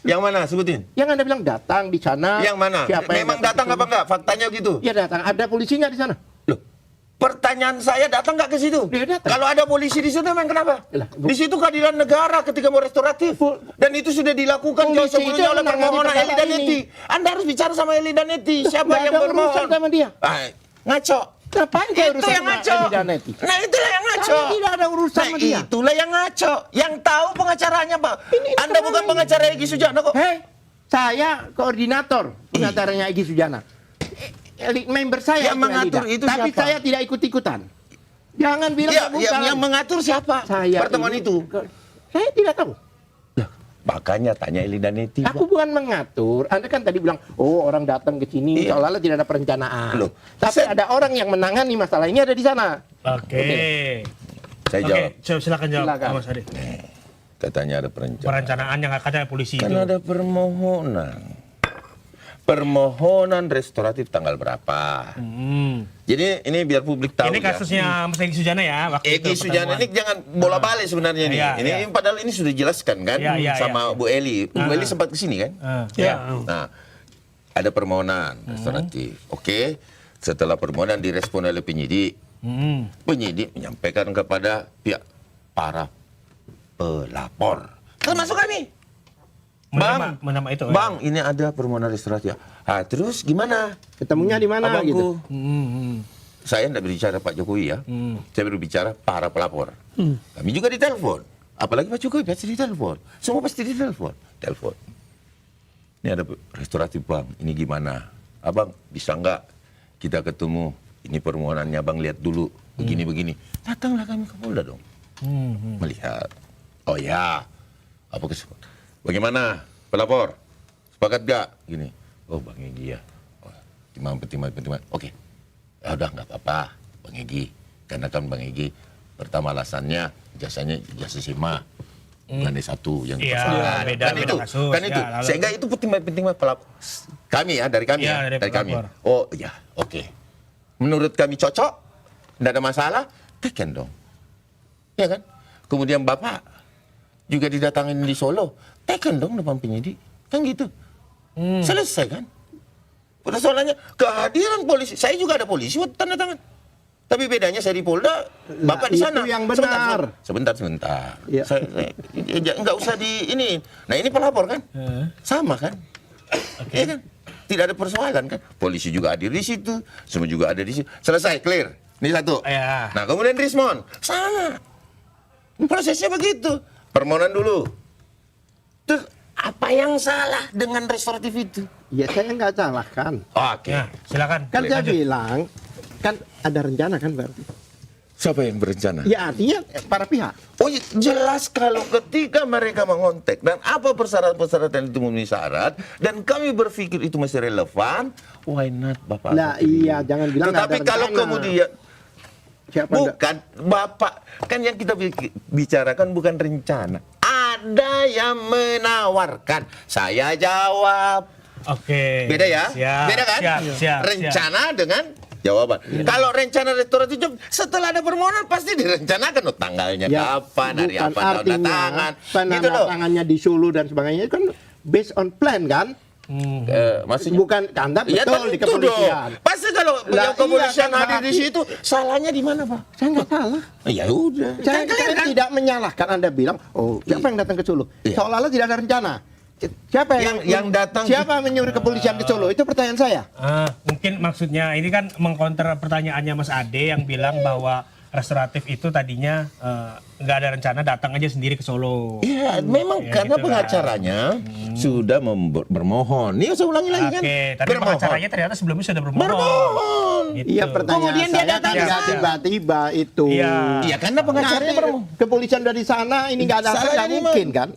Yang mana? Sebutin. Yang Anda bilang datang di sana. Yang mana? Siapa yang Memang datang apa enggak? Faktanya gitu. Ya datang. Ada polisi nggak di sana? Loh, pertanyaan saya datang nggak ke situ? Dia datang. Kalau ada polisi di sana, memang kenapa? Yalah, Di situ keadilan negara ketika mau restoratif. Dan itu sudah dilakukan jauh Polisi itu sebelumnya oleh menangani permohonan perkara Eli dan ini. Neti. Anda harus bicara sama Eli dan Neti. Siapa Nggak yang ada urusan bermohon? sama dia. Ngaco. Ngapain kayak Itu urusan yang sama ngaco. Eli dan Neti? Nah itulah yang ngaco. Saya tidak ada urusan sama dia. Itulah yang ngaco. Yang tahu pengacaranya, Pak. Anda bukan pengacara Egy Sujana kok. Hei, saya koordinator pengacaranya Egy Sujana. Member saya Yang mengatur Elida. itu Tapi siapa? saya tidak ikut-ikutan. Jangan bilang Ya, bukan. yang mengatur siapa? Saya Pertemuan ini- itu. Saya tidak tahu. Makanya tanya Eli dan Neti. Aku bukan mengatur. Anda kan tadi bilang, oh orang datang ke sini Iya. seolah-olah tidak ada perencanaan. Loh, Tapi ada orang yang menangani masalah ini ada di sana. Oke. Saya jawab. Silakan jawab, Silakan. Mas Adi. Katanya ada perencanaan. Perencanaan yang katanya polisi Kan itu. ada permohonan restoratif tanggal berapa. Jadi ini biar publik tahu. Ini ya. kasusnya Mas Egy Sujana ya. Waktu Egy itu Sujana pertemuan. ini jangan bola balik sebenarnya nih. Iya, Ini iya. padahal ini sudah dijelaskan kan Iya, sama Bu Eli. Bu Eli sempat kesini kan? Ya. Nah, ada permohonan restoratif. Oke. Setelah permohonan direspon oleh penyidik. Penyidik menyampaikan kepada pihak para pelapor. Termasuk kami. Menama itu. Bang, ini ada permohonan restoratif. Ah, terus gimana? Ketemunya di mana Abangku, gitu? saya tidak berbicara Pak Jokowi ya. Saya berbicara para pelapor. Kami juga ditelepon. Apalagi Pak Jokowi pasti ditelepon. Semua pasti ditelepon. Telepon. Ini ada restoratif Bang. Ini gimana? Abang bisa nggak kita ketemu? Ini permohonannya Bang lihat dulu. Begini-begini. Datanglah kami ke Polda dong. Melihat. Oh ya. Apa kesempatan? Bagaimana pelapor? Sepakat gak? Gini. Oh Bang Egy ya. Oh, pertimbangan. Oke. Ya udah nggak apa-apa Bang Egy. Karena kan Bang Egy pertama alasannya jasanya jasa SIMA. Bukan D1 yang Iya, dipersoalkan. beda kasus. Kan itu. Ya, lalu- Sehingga itu pertimbangan pelapor. Kami ya, dari kami Iya, ya. dari Dari kami. pelapor. Oh ya, oke. Menurut kami cocok. Tidak ada masalah. Teken dong. Ya kan? Kemudian Bapak juga didatangin di Solo. Teken dong depan penyidik. Kan gitu. Selesai kan? Persoalannya kehadiran polisi. Saya juga ada polisi buat tanda tangan. Tapi bedanya saya di Polda, Bapak di itu sana. yang benar. Sebentar. Ya. Nggak usah di ini. Nah ini pelapor kan? Sama kan? Ya kan? Tidak ada persoalan kan? Polisi juga hadir di situ, semua juga ada di situ. Selesai, clear. Ini satu. Ya. Nah kemudian Rismon, sama. Prosesnya begitu. Permohonan dulu. Terus apa yang salah dengan restoratif itu? Ya saya nggak salahkan. Oke. Ya, silakan. Kan saya Lanjut. bilang, kan ada rencana kan berarti. Siapa yang berencana? Ya artinya para pihak. Oh iya, jelas kalau ketika mereka mengontek dan apa persyaratan-persyaratan itu memenuhi syarat dan kami berpikir itu masih relevan, why not Bapak? Nah iya, jangan bilang nggak ada Tetapi kalau rencana. kemudian Siapa bukan Bapak, kan yang kita bicarakan bukan rencana. Ada yang menawarkan. Saya jawab. Oke. Beda ya? Siap, Beda kan? Siap. Rencana dengan jawaban. Kalau rencana restoratif setelah ada permohonan pasti direncanakan oh, tanggalnya Ya, kapan, hari bukan apa, tanda artinya tangan. Gitu loh. penandatangannya di Solo dan sebagainya itu kan based on plan kan? Maksudnya Bukan Anda ya, betul di tentu kepolisian. dong. Pasti kalau Lah, kepolisian iya, kan, hadir di berarti- situ, salahnya di mana, Pak? Saya nggak salah. Ya udah. Saya Kan? tidak menyalahkan Anda bilang, oh siapa yang datang ke Solo? Iya. Seolah-olah tidak ada rencana. Siapa Yang datang- Siapa menyuruh kepolisian ke Solo? Itu pertanyaan saya. Mungkin maksudnya ini kan mengkonter pertanyaannya Mas Ade yang bilang bahwa restoratif itu tadinya nggak ada rencana, datang aja sendiri ke Solo. Iya, memang Ya, karena gitu pengacaranya sudah bermohon. Ini saya ulangi lagi kan. Oke, tapi Bermohon. pengacaranya ternyata sebelumnya sudah bermohon. Bermohon. Gitu. Iya, pertanyaan Kemudian dia saya datang tidak ke sana. tiba-tiba itu. Iya. Iya, karena pengacaranya Nanti bermohon. kepolisian dari sana ini nggak ada, Salahnya nggak di mungkin kan?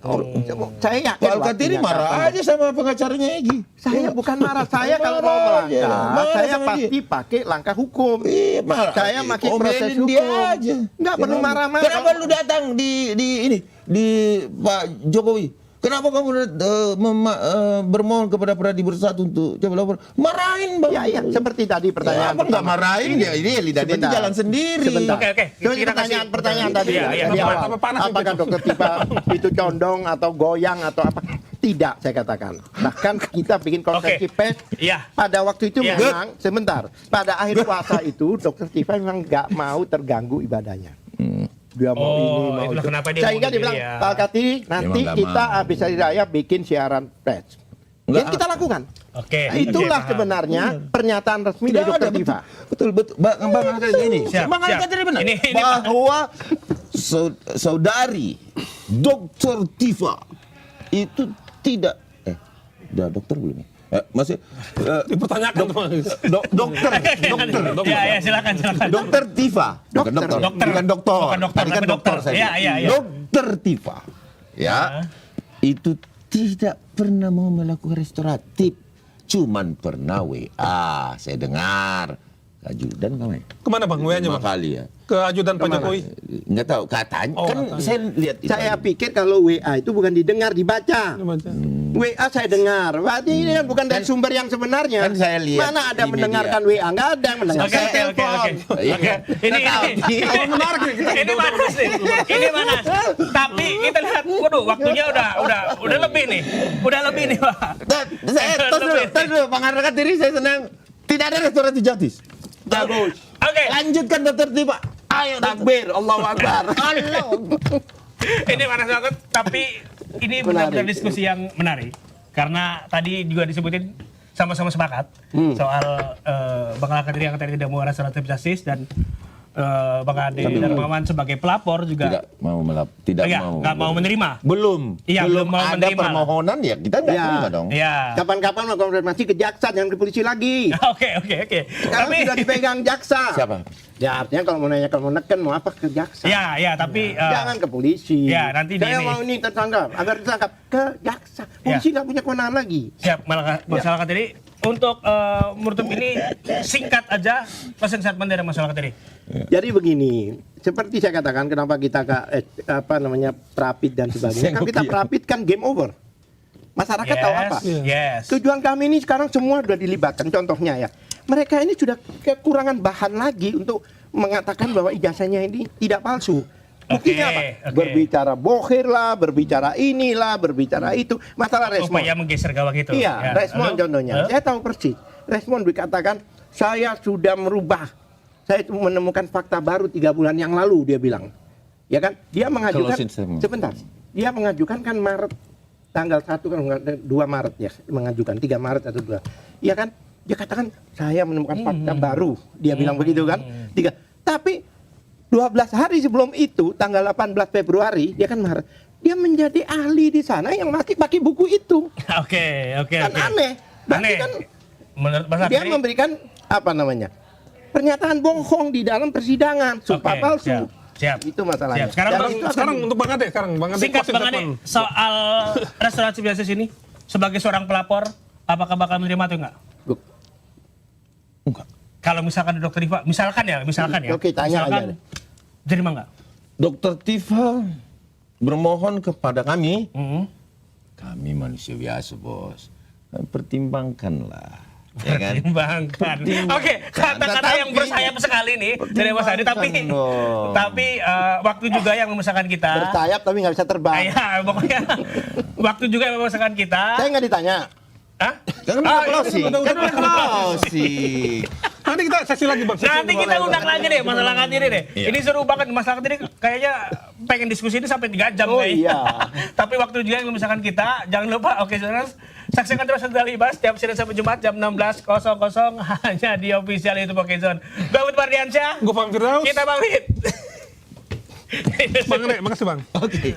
Saya yakin. Pak Al-Katiri waktunya marah kapan. aja sama pengacaranya Egy. Saya bukan marah, saya kalau mau Marah aja. melangkah, Marah saya sama pasti pakai langkah hukum. Iya, marah. Saya pakai proses Omelin hukum. dia aja. Nggak perlu Kenapa? marah-marah. Kenapa lu datang di Pak Jokowi? Kenapa kamu bermohon kepada Pradi Bersatu untuk coba lapor? Marahin bang. Ya, seperti tadi pertanyaan. Apa nggak marahin dia? Ini lidah dia Sebentar. jalan sendiri. Sebentar. Oke. Terus Kita kasih pertanyaan tadi. Iya, Dari awal. Apa panas itu? Apakah dokter Tifa itu condong atau goyang atau apa? Tidak, saya katakan. Bahkan kita bikin konferensi pers. Iya. Pada waktu itu Iya. memang, sebentar. Pada akhir puasa itu, dokter Tifa memang nggak mau terganggu ibadahnya. Dia mau ini, mau itulah itu. kenapa dia Sehingga mau dia bilang, ya. Pak Katiri, nanti nggak kita mau. habis hari raya bikin siaran pers. Yang kita lakukan. Oke. Nah, itulah Oke, paham. sebenarnya pernyataan resmi dari dokter Tifa. Betul. Bang Al-Katiri ini. Siap, Bang siap. Al-Katiri benar. Ini, Bahwa saudari Dokter Tifa itu tidak udah dokter belum ya? Masih Dipertanyakan. dokter. Ya, silakan. Dokter Tifa, bukan dokter. Bukan dokter. Bukan dokter, Tadi kan tapi dokter dokter. saya. Iya. Dokter Tifa, ya, itu tidak pernah mau melakukan restoratif, cuman pernah WA. Saya dengar ajudan kamu. Kemana bang WA-nya 5 bang? kali ya. Ke ajudan Pak Jokowi? Nggak tahu katanya. Oh, Kan katanya. saya lihat itu. Saya pikir kalau WA itu bukan didengar, dibaca. WA saya dengar. Berarti ini kan bukan dari sumber yang sebenarnya. Kan saya lihat Mana ada ini mendengarkan WA? Nggak ada yang mendengarkan Oke. telepon. Iya. Ini Menarik nih kita. ini panas nih. Ini panas. Tapi kita lihat, waduh, waktunya udah lebih nih. Udah lebih nih, Pak. Tos dulu, Bang Al-Katiri saya senang. Tidak ada restoratif gratis. Bagus. Oke. Lanjutkan Dokter Tifa. Ayo takbir, Allahu Akbar. Ini panas banget, tapi ini benar-benar diskusi yang menarik. Karena tadi juga disebutin sama-sama sepakat soal Bang Al-Katiri yang tadi tidak mau restoratif justice dan Bang Ade Darmawan sebagai pelapor juga Tidak mau nggak mau menerima. Belum. Iya, belum mau ada menerima. permohonan ya kita nggak Ya. terima dong. Iya. Kapan-kapan mau konfirmasi ke jaksa, jangan ke polisi lagi. Oke. Sekarang sudah dipegang jaksa. Siapa? Ya artinya kalau mau nanya, kalau mau neken mau apa ke jaksa. Ya, tapi Jangan ke polisi. Ya, nanti saya ini. mau ini tersangka, agar tersangka ke jaksa. Polisi nggak punya kewenangan lagi. siap Mas Al-Katiri untuk menutup ini singkat aja pesan statement dari Mas Al-Katiri. Jadi begini, seperti saya katakan, kenapa kita prapit dan sebagainya? Kan kita prapit kan game over. Masyarakat tahu apa? Yes. Tujuan kami ini sekarang semua sudah dilibatkan. Contohnya ya, mereka ini sudah kekurangan bahan lagi untuk mengatakan bahwa ijazahnya ini tidak palsu. Buktinya apa? Berbicara bohir lah, berbicara inilah, berbicara itu. Masalah respon. Supaya menggeser gawang itu. Iya, Ya. respon Lalu? contohnya. Saya tahu persis. Respon dikatakan, saya sudah merubah. Saya menemukan fakta baru 3 bulan yang lalu, dia bilang. Ya kan? Dia mengajukan, sebentar. Dia mengajukan kan Maret, tanggal 1 kan 2 Maret ya, mengajukan 3 Maret atau 2. Iya kan? Dia katakan, saya menemukan fakta baru. Dia bilang begitu kan? 3. Tapi 12 hari sebelum itu, tanggal 18 Februari, dia kan Maret, dia menjadi ahli di sana yang masih pakai buku itu. Oke. Kan aneh. Berarti kan menurut Mas dia Al-Katiri, memberikan apa namanya? Pernyataan bohong di dalam persidangan, sumpah palsu. Siap. Itu masalahnya. Siap. Sekarang untuk Bang Ade, Bang Ade Singkat closing Bang Ade, statement. soal restoratif justice ini sebagai seorang pelapor, apakah bakal menerima atau enggak? Enggak. Kalau misalkan Dokter Tifa, misalkan ya. Oke, tanya misalkan, aja. terima enggak? Dokter Tifa bermohon kepada kami. Kami manusia biasa, Bos. Pertimbangkanlah. Ya kan? Pertimbangkan. Oke, kata-kata yang bersayap sekali nih dari Mas Ade, tapi waktu juga yang memisahkan kita. Bersayap tapi nggak bisa terbang. Iya, pokoknya waktu juga yang memisahkan kita. Saya nggak ditanya. Hah? Kan udah closing. Kan udah closing. Nanti kita sesi lagi Bang. Nanti kita undang lagi deh Mas Al-Katiri deh. Iya. Ini seru banget Mas Al-Katiri, kayaknya pengen diskusi ini sampai 3 jam Oh, kayaknya. iya. Tapi waktu juga yang memisahkan kita, jangan lupa saudara, saksikan terus Dali Bas setiap Senin sampai Jumat jam 16.00 hanya di official YouTube Okezone. Gue Bud Mardiansyah. Gue Fahmi Firdaus. Kita pamit. Bang Rek, makasih Bang. Oke.